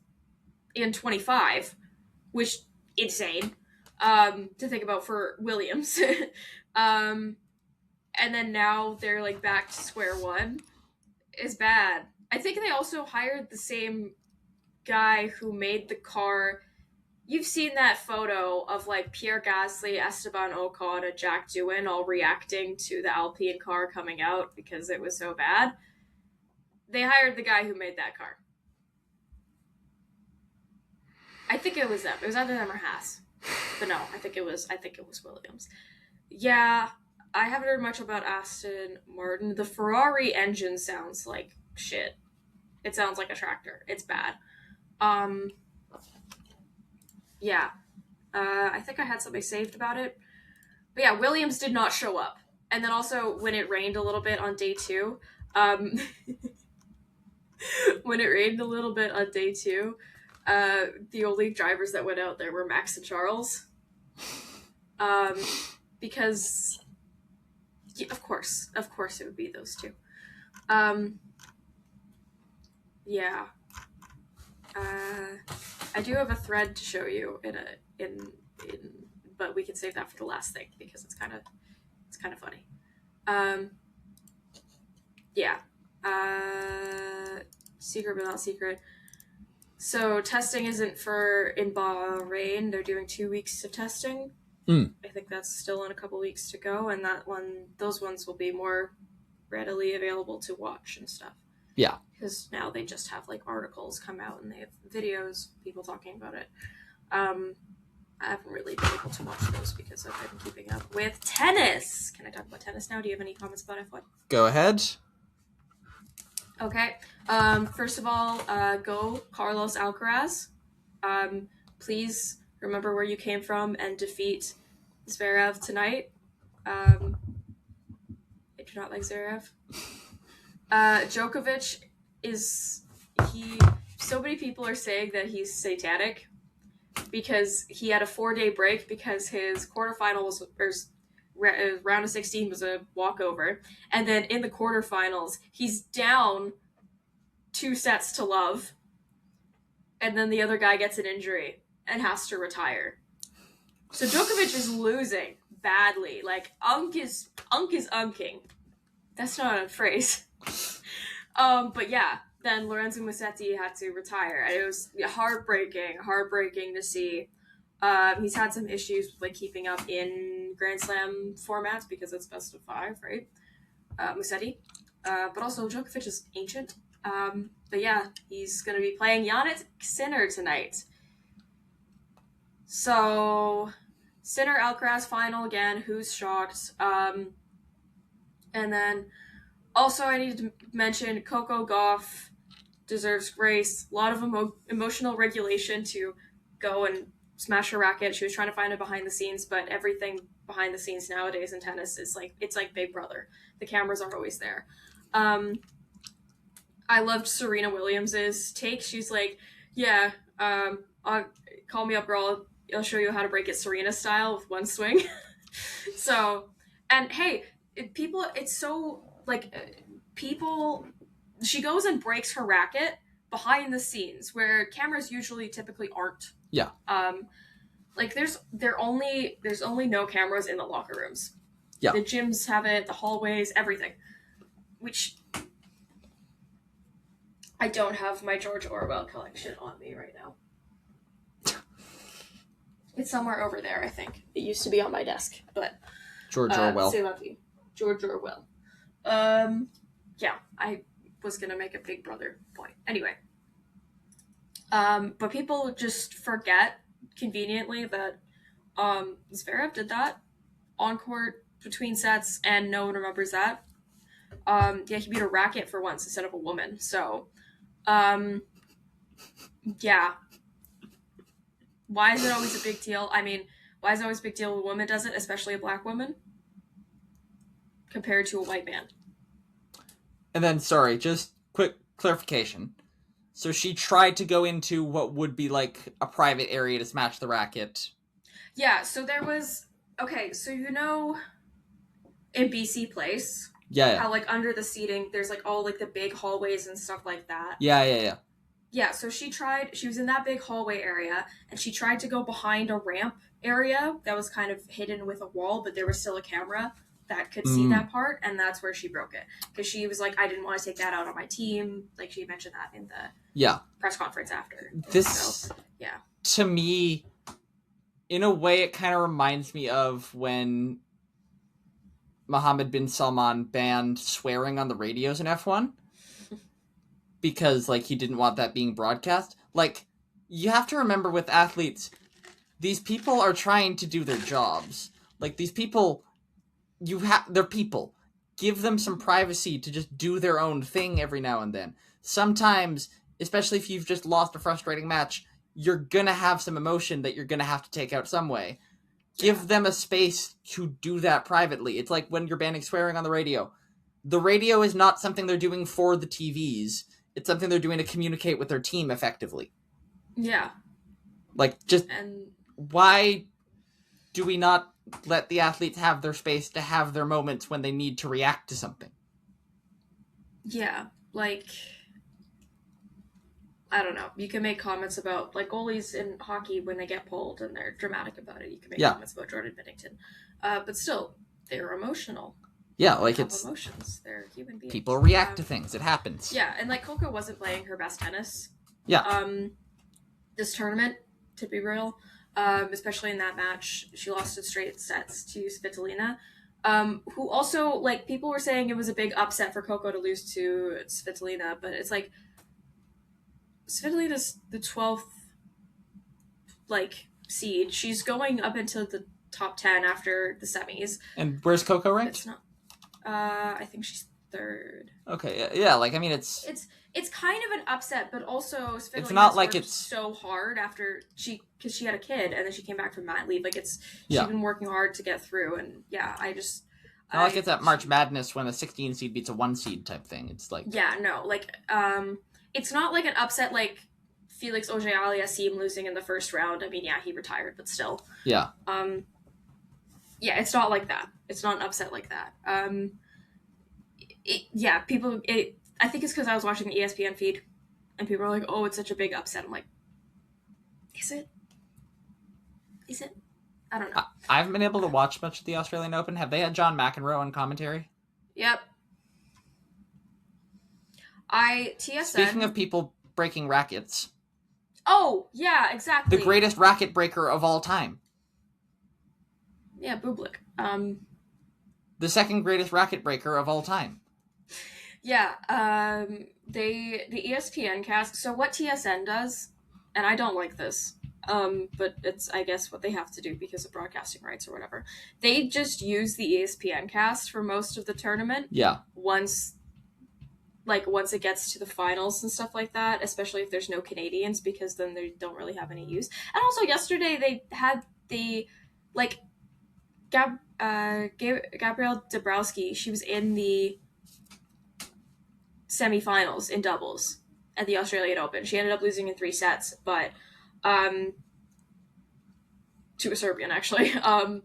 in 25, which insane to think about for Williams. And then now they're like back to square one. Is bad. I think they also hired the same guy who made the car. You've seen that photo of like Pierre Gasly, Esteban Ocon, and Jack Doohan all reacting to the Alpine car coming out because it was so bad. They hired the guy who made that car. I think it was them. It was either them or Haas. But no, I think it was Williams. Yeah, I haven't heard much about Aston Martin. The Ferrari engine sounds like shit. It sounds like a tractor. It's bad. Yeah. I think I had something saved about it. But yeah, Williams did not show up. And then also, when it rained a little bit on day 2, the only drivers that went out there were Max and Charles. Because, yeah, of course it would be those 2. Yeah. I do have a thread to show you but we can save that for the last thing because it's kind of funny. Yeah. Secret but not secret. So testing isn't in Bahrain. They're doing 2 weeks of testing. I think that's still in a couple weeks to go, and those ones will be more readily available to watch and stuff. Yeah. Because now they just have like articles come out and they have videos, people talking about it. I haven't really been able to watch those because I've been keeping up with tennis. Can I talk about tennis now? Do you have any comments about F1? Go ahead. Okay. First of all, go Carlos Alcaraz. Please remember where you came from and defeat Zverev tonight. I do not like Zverev. Djokovic so many people are saying that he's satanic because he had a 4-day break because his quarterfinal round of 16 was a walkover, and then in the quarterfinals he's down 2 sets to love, and then the other guy gets an injury and has to retire. So Djokovic is losing badly. Like unk is unking. That's not a phrase. But yeah, then Lorenzo Musetti had to retire. And it was heartbreaking to see. He's had some issues with like keeping up in Grand Slam formats because it's best of 5, right? Musetti. But also Djokovic is ancient. But yeah, he's going to be playing Jannik Sinner tonight. So, Sinner Alcaraz final again. Who's shocked? And then also I need to mention Coco Gauff deserves grace. A lot of emotional regulation to go and smash a racket. She was trying to find it behind the scenes, but everything behind the scenes nowadays in tennis is like, it's like Big Brother. The cameras are always there. I loved Serena Williams's take. She's like, yeah, call me up, girl. I'll show you how to break it Serena style with one swing. So, and hey, she goes and breaks her racket behind the scenes where cameras typically aren't. Yeah. Like there's only no cameras in the locker rooms. Yeah. The gyms have it, the hallways, everything. Which I don't have my George Orwell collection on me right now. It's somewhere over there, I think. It used to be on my desk, but George Orwell. Say love you. George Orwell. Yeah, I was gonna make a Big Brother point. Anyway. But people just forget conveniently that Zverev did that on court between sets and no one remembers that. Yeah, he beat a racket for once instead of a woman. So, yeah. Why is it always a big deal? I mean, why is it always a big deal when a woman does it, especially a black woman, compared to a white man? And then, sorry, just quick clarification. So she tried to go into what would be like a private area to smash the racket. Yeah, so there was... Okay, so you know in BC Place... Yeah. How, like, under the seating, there's, like, all, like, the big hallways and stuff like that. Yeah. Yeah, so she was in that big hallway area, and she tried to go behind a ramp area that was kind of hidden with a wall, but there was still a camera that could see that part, and that's where she broke it. Because she was like, I didn't want to take that out on my team. Like, she mentioned that in the press conference after. To me, in a way, it kind of reminds me of when Mohammed bin Salman banned swearing on the radios in F1. Because, like, he didn't want that being broadcast. Like, you have to remember with athletes, these people are trying to do their jobs. Like, these people, they're people. Give them some privacy to just do their own thing every now and then. Sometimes, especially if you've just lost a frustrating match, you're gonna have some emotion that you're gonna have to take out some way. Give them a space to do that privately. It's like when you're banning swearing on the radio. The radio is not something they're doing for the TVs. It's something they're doing to communicate with their team effectively. Yeah. Like, why do we not let the athletes have their space to have their moments when they need to react to something? Yeah, like, I don't know. You can make comments about, like, goalies in hockey when they get pulled and they're dramatic about it. You can make comments about Jordan Binnington. But still, they're emotional. Yeah, like, it's emotions. They're human beings. People react to things. It happens. Yeah, and, like, Coco wasn't playing her best tennis. Yeah. This tournament, to be real, especially in that match, she lost in straight sets to Svitolina, who also, like, people were saying it was a big upset for Coco to lose to Svitolina, but it's like, Svitolina's the 12th, like, seed. She's going up into the top 10 after the semis. And where's Coco ranked? It's not. I think she's 3rd. Okay, yeah, like, I mean, it's kind of an upset, but also it's not like it's so hard after because she had a kid and then she came back from mat leave. Like, she's been working hard to get through, and it's not like it's at March Madness when a 16 seed beats a 1 seed type thing. It's like it's not like an upset like Felix Auger-Aliassime losing in the first round. I mean, he retired, but still. Yeah. It's not like that. It's not an upset like that. I think it's because I was watching the ESPN feed, and people are like, "Oh, it's such a big upset." I'm like, "Is it? Is it? I don't know." I haven't been able to watch much of the Australian Open. Have they had John McEnroe on commentary? Yep. TSN. Speaking of people breaking rackets. Oh, yeah, exactly. The greatest racket breaker of all time. Yeah, Bublik. The second greatest racket breaker of all time. Yeah, the ESPN cast. So what TSN does, and I don't like this, but it's, I guess, what they have to do because of broadcasting rights or whatever. They just use the ESPN cast for most of the tournament. Yeah. Once it gets to the finals and stuff like that, especially if there's no Canadians, because then they don't really have any use. And also yesterday they had the, like, Gabrielle Dabrowski, she was in the semifinals in doubles at the Australian Open. She ended up losing in 3 sets, but to a Serbian, actually. She ended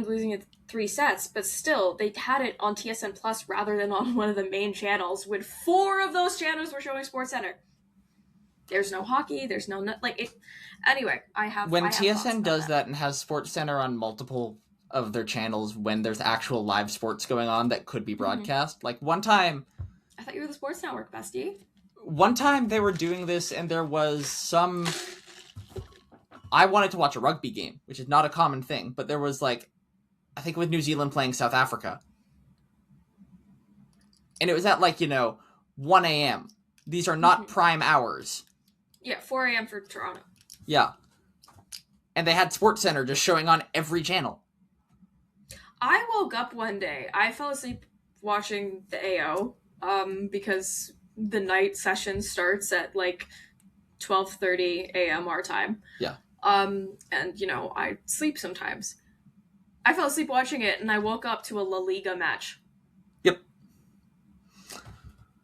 up losing in 3 sets, but still, they had it on TSN Plus rather than on one of the main channels, when 4 of those channels were showing SportsCenter. There's no hockey, there's no... Anyway, When TSN does that and has SportsCenter on multiple of their channels when there's actual live sports going on that could be broadcast, like, one time... I thought you were the Sports Network, bestie. One time they were doing this and there was some... I wanted to watch a rugby game, which is not a common thing, but there was, like, I think with New Zealand playing South Africa. And it was at, 1 a.m. These are not prime hours. Yeah, 4 a.m. for Toronto. Yeah. And they had SportsCenter just showing on every channel. I woke up one day. I fell asleep watching the AO, because the night session starts at, 12:30 a.m. our time. Yeah. And, I sleep sometimes. I fell asleep watching it, and I woke up to a La Liga match. Yep.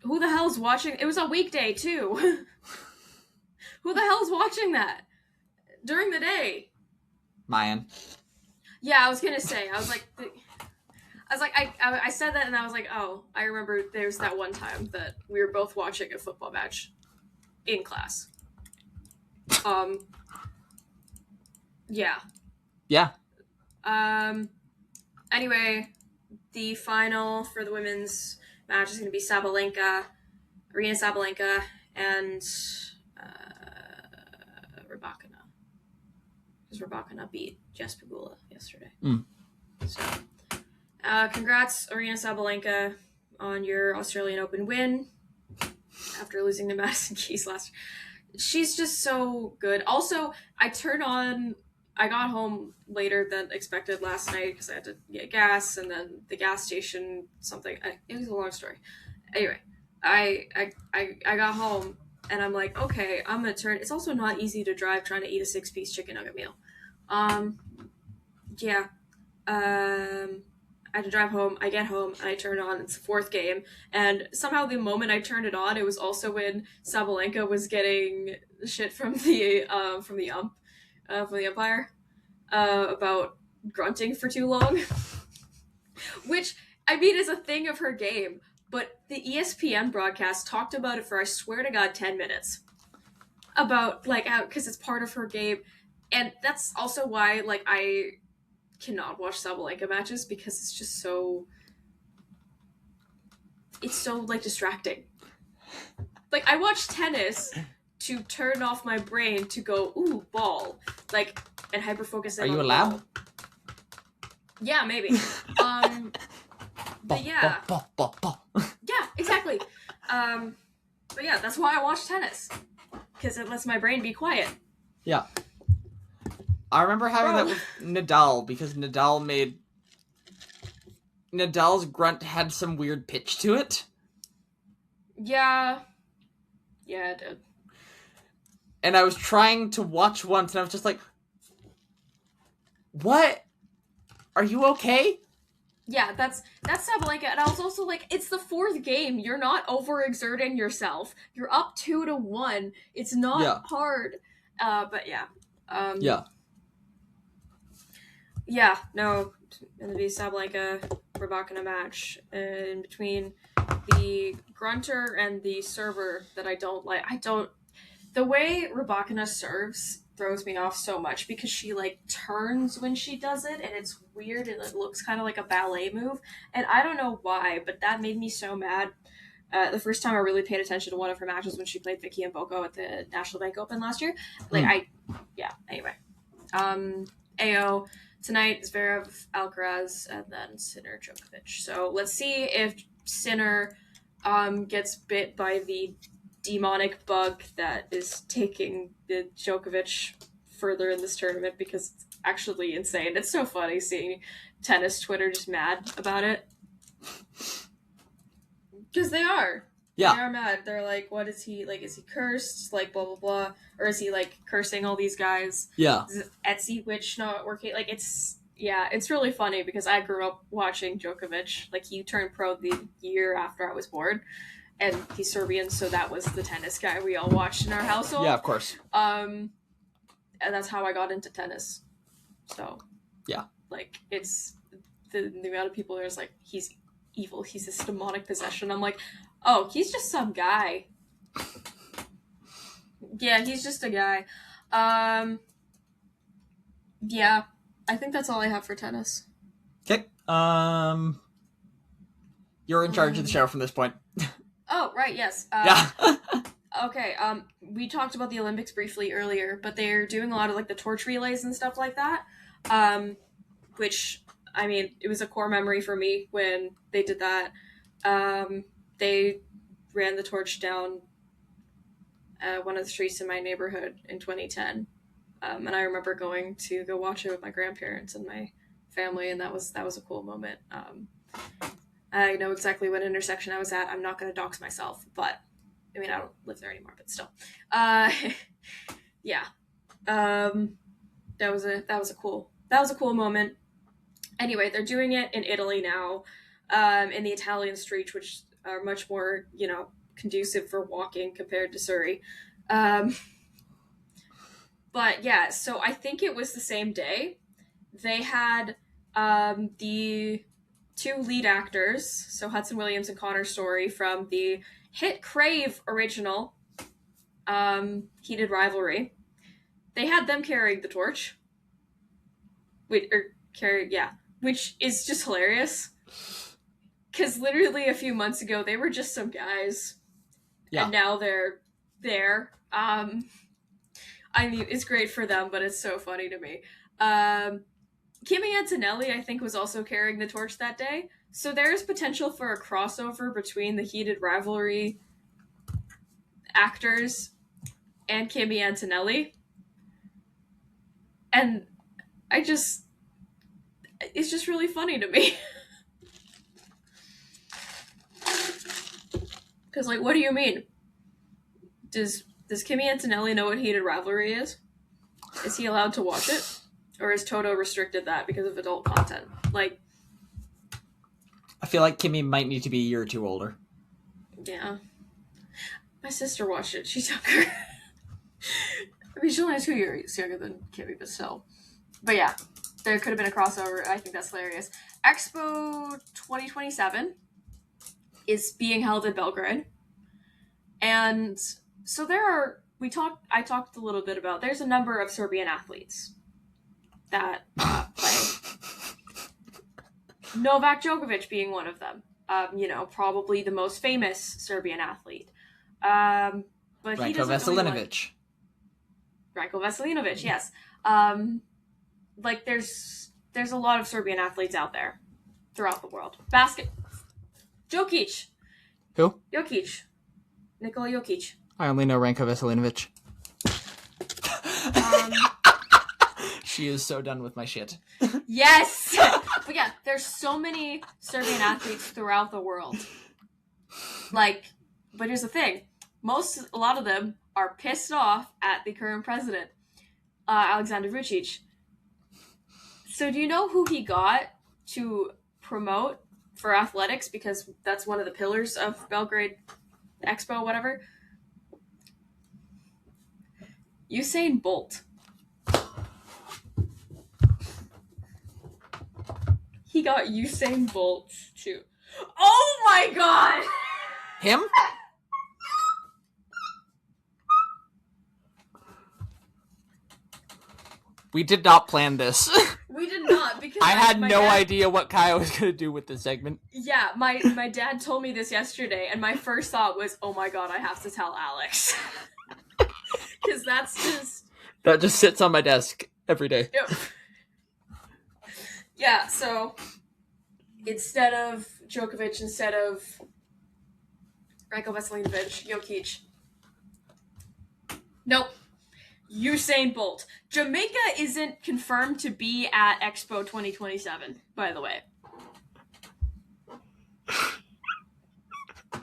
Who the hell's watching? It was a weekday, too. Who the hell's watching that? During the day? Mayan. Yeah, I was gonna say. I was like... I was like, I said that, and I was like, oh, I remember there's that one time that we were both watching a football match in class. Yeah. Yeah. Anyway, the final for the women's match is going to be Arina Sabalenka, and Rybakina. Because Rybakina beat Jess Pegula yesterday. So, congrats, Arina Sabalenka, on your Australian Open win after losing to Madison Keys last year. She's just so good. Also, I got home later than expected last night because I had to get gas, and then the gas station, it was a long story. Anyway, I got home, and I'm like, okay, I'm gonna turn. It's also not easy to drive trying to eat a 6-piece chicken nugget meal. Yeah. I had to drive home. I get home and I turn it on. It's the fourth game, and somehow the moment I turned it on, it was also when Sabalenka was getting shit from the umpire about grunting for too long, which I mean is a thing of her game. But the ESPN broadcast talked about it for, I swear to God, 10 minutes about because it's part of her game, and that's also why I cannot watch Sabalenka matches because it's just so distracting. I watch tennis to turn off my brain to go ooh ball and hyper focus. Are you a lab? Yeah, maybe. But yeah, yeah, exactly. But yeah, that's why I watch tennis, because it lets my brain be quiet. Yeah. I remember having that with Nadal, because Nadal's grunt had some weird pitch to it. Yeah. Yeah, it did. And I was trying to watch once, and I was just like, what? Are you okay? Yeah, that's Sabalenka, and I was also like, it's the fourth game. You're not overexerting yourself. You're up 2-1. It's not hard. But yeah. Yeah, no, and the Sabalenka Rybakina match in between the grunter and the server that I don't like. The way Rybakina serves throws me off so much because she turns when she does it, and it's weird, and it looks kind of like a ballet move, and I don't know why, but that made me so mad. The first time I really paid attention to one of her matches when she played Vicky and Boko at the National Bank Open last year. Anyway. AO. Tonight is Zverev, Alcaraz, and then Sinner, Djokovic. So let's see if Sinner gets bit by the demonic bug that is taking the Djokovic further in this tournament, because it's actually insane. It's so funny seeing tennis Twitter just mad about it. Because they are. Yeah. They are mad. They're like, what is he, is he cursed? Blah, blah, blah. Or is he, cursing all these guys? Yeah. Is Etsy Witch not working? It's really funny because I grew up watching Djokovic. He turned pro the year after I was born. And he's Serbian, so that was the tennis guy we all watched in our household. Yeah, of course. And that's how I got into tennis. So. Yeah. It's the amount of people there's he's evil, he's this demonic possession. I'm like, oh, he's just some guy. Yeah, he's just a guy. Yeah, I think that's all I have for tennis. Okay. You're in charge of the show from this point. Oh, right, yes. Yeah. Okay, we talked about the Olympics briefly earlier, but they're doing a lot of the torch relays and stuff like that. Which, I mean, it was a core memory for me when they did that. They ran the torch down one of the streets in my neighborhood in 2010. And I remember going to go watch it with my grandparents and my family, and that was a cool moment. I know exactly what intersection I was at. I'm not going to dox myself, but I mean, I don't live there anymore, but still. Yeah. That was a cool moment. Anyway, they're doing it in Italy now, in the Italian streets, which are much more, conducive for walking compared to Surrey. But yeah, so I think it was the same day. They had the two lead actors, so Hudson Williams and Connor Story from the hit Crave original, Heated Rivalry. They had them carrying the torch. Which is just hilarious. Because literally a few months ago, they were just some guys. Yeah. And now they're there. I mean, it's great for them, but it's so funny to me. Kimmy Antonelli, I think, was also carrying the torch that day. So there's potential for a crossover between the Heated Rivalry actors and Kimmy Antonelli. And it's just really funny to me. Because, like, what do you mean? Does Kimmy Antonelli know what Heated Rivalry is? Is he allowed to watch it? Or is Toto restricted that because of adult content? Like, I feel like Kimmy might need to be a year or two older. Yeah. My sister watched it. She's younger. I mean, she's only 2 years younger than Kimmy, but still. But yeah, there could have been a crossover. I think that's hilarious. Expo 2027 is being held in Belgrade. And so I talked a little bit about, there's a number of Serbian athletes that play. Novak Djokovic being one of them. Probably the most famous Serbian athlete. But Ranko he doesn't Veselinovic. Ranko Veselinovic, yes. There's a lot of Serbian athletes out there throughout the world. Jokic. Who? Jokic. Nikola Jokic. I only know Ranko Veselinovic. She is so done with my shit. Yes! But yeah, there's so many Serbian athletes throughout the world. But here's the thing. A lot of them are pissed off at the current president, Alexander Vucic. So do you know who he got to promote for athletics? Because that's one of the pillars of Belgrade Expo, whatever. Usain Bolt. He got Usain Bolt too. Oh my god! Him? We did not plan this. We did not, because I had no idea what Kaya was going to do with this segment. Yeah, my dad told me this yesterday, and my first thought was, oh my god, I have to tell Alex. Because that just sits on my desk every day. Yep. Yeah, so instead of Djokovic, instead of Ranko Veselinovic, Jokic. Nope. Usain Bolt. Jamaica isn't confirmed to be at Expo 2027, by the way.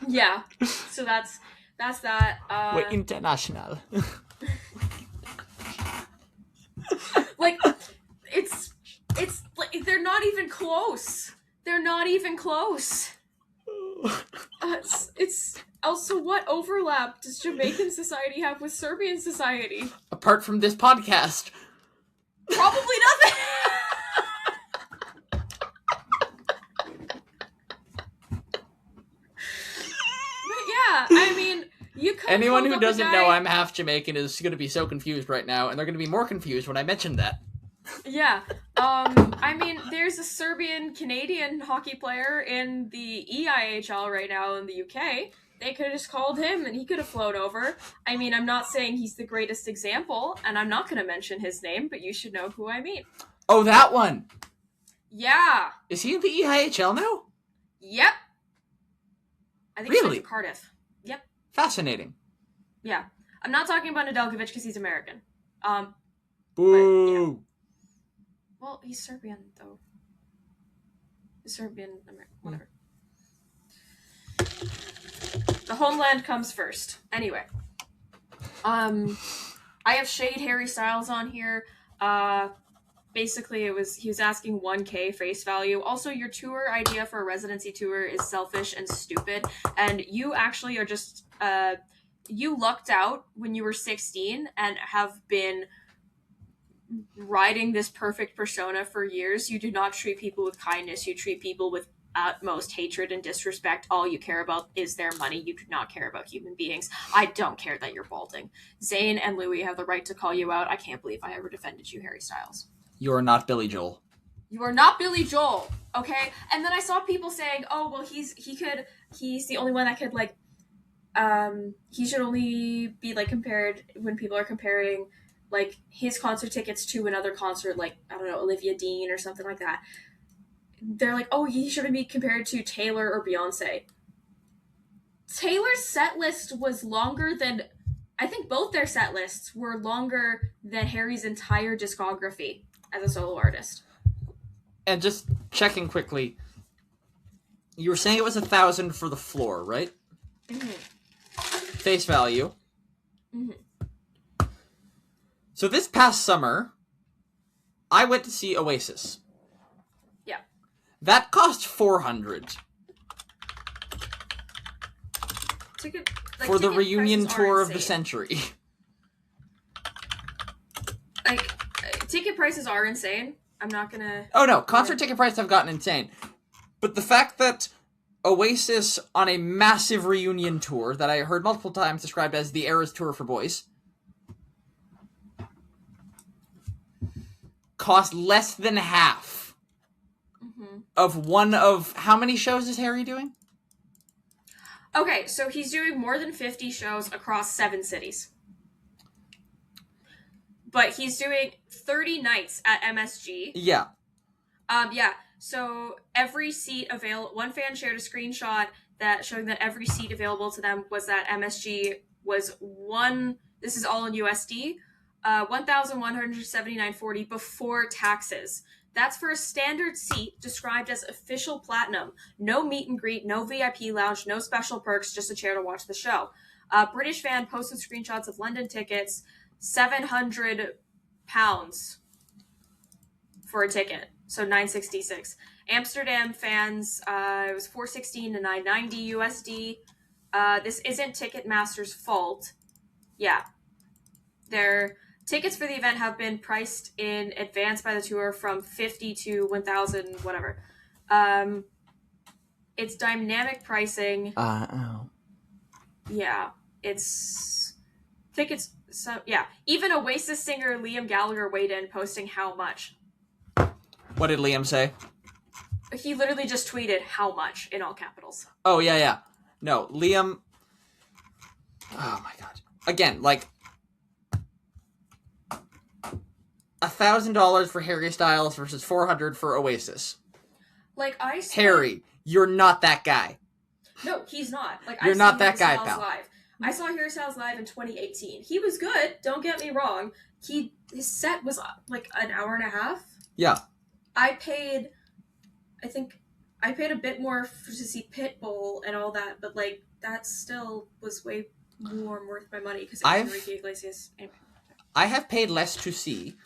Yeah. So that's that. We're international. It's they're not even close. They're not even close. It's also, what overlap does Jamaican society have with Serbian society? Apart from this podcast. Probably nothing. But yeah, I mean, you could. Anyone who doesn't know I'm half Jamaican is going to be so confused right now, and they're going to be more confused when I mention that. Yeah. I mean, there's a Serbian-Canadian hockey player in the EIHL right now in the UK. They could have just called him and he could have flown over. I mean, I'm not saying he's the greatest example, and I'm not going to mention his name, but you should know who I mean. Oh, that one! Yeah. Is he in the EIHL now? Yep. I think really? He's in Cardiff. Yep. Fascinating. Yeah. I'm not talking about Nedeljkovic because he's American. Boo! Yeah. Well, he's Serbian, though. He's Serbian, American, whatever. The homeland comes first. Anyway. I have Shade Harry Styles on here. Basically, he was asking 1K face value. Also, your tour idea for a residency tour is selfish and stupid. And you actually are just, you lucked out when you were 16 and have been riding this perfect persona for years. You do not treat people with kindness. You treat people with utmost hatred and disrespect. All you care about is their money. You do not care about human beings. I don't care that you're balding. Zayn and Louis have the right to call you out. I can't believe I ever defended you, Harry Styles. You are not Billy Joel. You are not Billy Joel, okay? And then I saw people saying, "Oh, well, he's the only one that could like, he should only be like compared when people are comparing like his concert tickets to another concert, like I don't know, Olivia Dean or something like that." They're like, "Oh, he shouldn't be compared to Taylor or Beyonce." Taylor's set list was longer than, I think both their set lists were longer than Harry's entire discography as a solo artist. And just checking quickly, you were saying it was 1,000 for the floor, right? Mm-hmm. Face value. Mm-hmm. So this past summer, I went to see Oasis. Yeah. That cost $400 for the reunion tour of the century. Like, ticket prices are insane. I'm not gonna... Oh no, concert ticket prices have gotten insane. But the fact that Oasis on a massive reunion tour that I heard multiple times described as the Eras Tour for boys cost less than half of one of... How many shows is Harry doing? Okay, so he's doing more than 50 shows across 7 cities. But he's doing 30 nights at MSG. Yeah. Yeah. So every seat available... One fan shared a screenshot that showing that every seat available to them was at MSG was one... This is all in USD. $1,179.40 before taxes. That's for a standard seat described as official platinum. No meet and greet, no VIP lounge, no special perks, just a chair to watch the show. British fan posted screenshots of London tickets, £700 for a ticket, so $966. Amsterdam fans, it was $416 to $990 USD. This isn't Ticketmaster's fault. Yeah. Their tickets for the event have been priced in advance by the tour from $50 to $1,000, whatever. It's dynamic pricing. Yeah, it's tickets. So yeah, even Oasis singer Liam Gallagher weighed in, posting how much. What did Liam say? He literally just tweeted how much in all capitals. Oh yeah. No, Liam. Oh my god. Again, like $1,000 for Harry Styles versus $400 for Oasis. Like Harry, you're not that guy. No, he's not. Like you're not that guy, pal. Live. I saw Harry Styles live in 2018. He was good. Don't get me wrong. His set was like an hour and a half. Yeah. I paid a bit more to see Pitbull and all that, but like that still was way more worth my money because it was Enrique Iglesias. Anyway. I have paid less to see.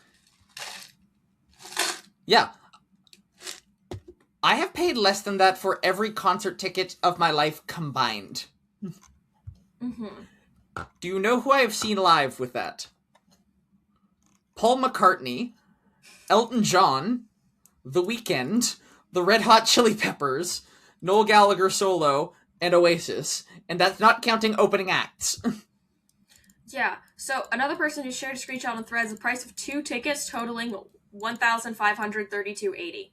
Yeah. I have paid less than that for every concert ticket of my life combined. Mm-hmm. Do you know who I have seen live with that? Paul McCartney, Elton John, The Weeknd, the Red Hot Chili Peppers, Noel Gallagher solo, and Oasis. And that's not counting opening acts. Yeah. So another person who shared a screenshot on Threads, the price of 2 tickets totaling $1,532.80.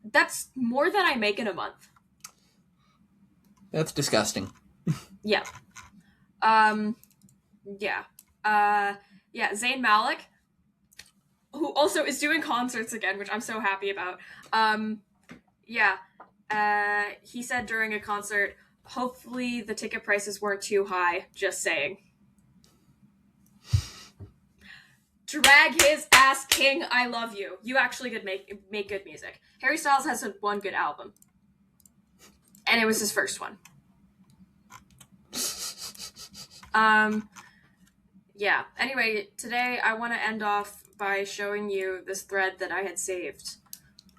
That's more than I make in a month. That's disgusting. Yeah. Yeah. Zayn Malik, who also is doing concerts again, which I'm so happy about. He said during a concert, hopefully the ticket prices weren't too high, just saying. Drag his ass, King, I love you. You actually could make good music. Harry Styles has one good album. And it was his first one. Yeah. Anyway, today I want to end off by showing you this thread that I had saved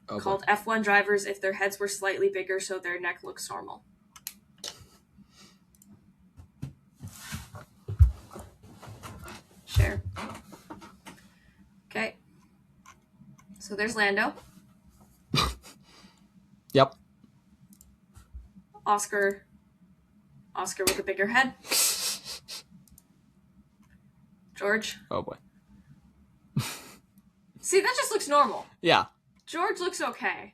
called F1 drivers if their heads were slightly bigger so their neck looks normal. Share. Okay. So there's Lando. Yep. Oscar with a bigger head. George. Oh boy. See, that just looks normal. Yeah. George looks okay.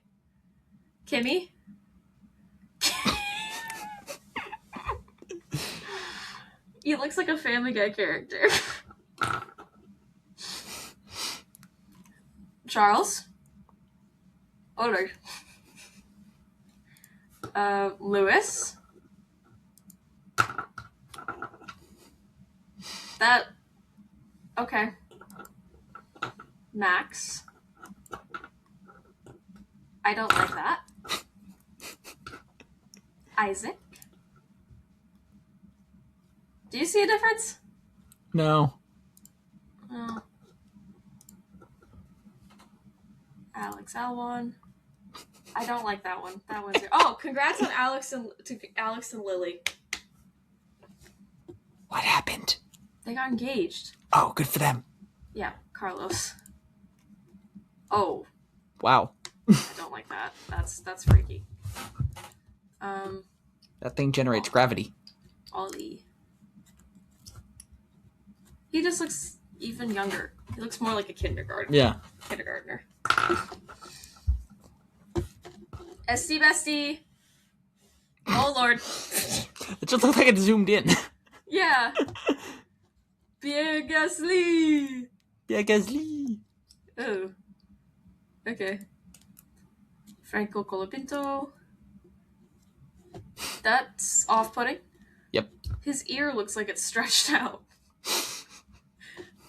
Kimmy. He looks like a Family Guy character. Charles. Oleg. Lewis. That. Okay. Max. I don't like that. Isaac. Do you see a difference? No. Oh. Alex Alwan. I don't like that one. That one's oh, congrats on Alex and Lily. What happened? They got engaged. Oh, good for them. Yeah, Carlos. Oh. Wow. I don't like that. That's freaky. That thing generates gravity. Ollie. He just looks even younger. He looks more like a kindergartner. Yeah. Kindergartner. Esty bestie. Oh lord. It just looks like it zoomed in. Yeah. Pierre Gasly. Pierre Gasly. Oh. Okay. Franco Colapinto. That's off-putting. Yep. His ear looks like it's stretched out.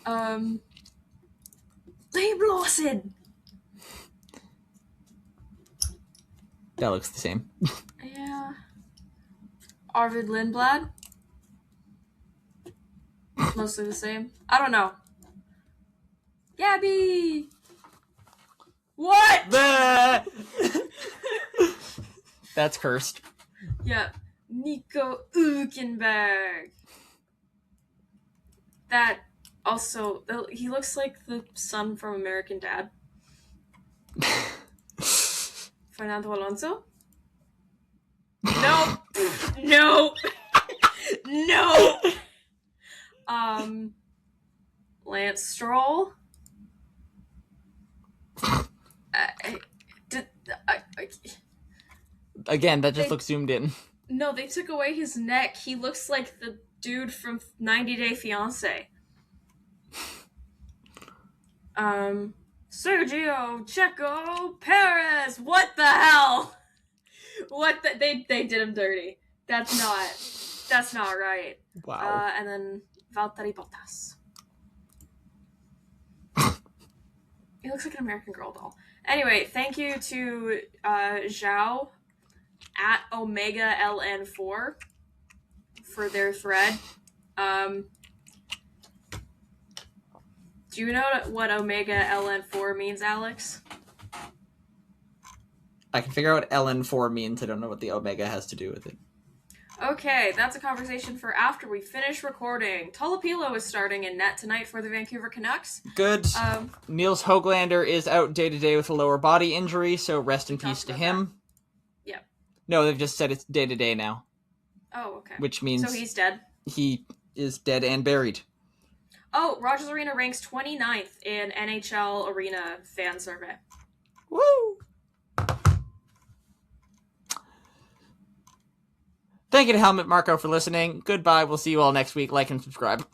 Liam Lawson. That looks the same. Yeah. Arvid Lindblad. Mostly the same. I don't know. Gabby. What? That's cursed. Yeah. Nico Hülkenberg. That also, he looks like the son from American Dad. Fernando Alonso? No. No. No. Lance Stroll. Again, that just looks zoomed in. No, they took away his neck. He looks like the dude from 90 Day Fiancé. Sergio Checo Perez. What the hell? What the they did him dirty. That's not right. Wow. And then Valtteri Bottas. He looks like an American Girl doll. Anyway, thank you to Zhao at Omega LN4 for their thread. Do you know what Omega LN4 means, Alex? I can figure out what LN4 means. I don't know what the Omega has to do with it. Okay, that's a conversation for after we finish recording. Tolopilo is starting in net tonight for the Vancouver Canucks. Good. Niels Höglander is out day-to-day with a lower body injury, so rest in peace to him. That. Yeah. No, they've just said it's day-to-day now. Oh, okay. Which means... So he's dead? He is dead and buried. Oh, Rogers Arena ranks 29th in NHL Arena fan survey. Woo! Thank you to Helmut Marko for listening. Goodbye. We'll see you all next week. Like and subscribe.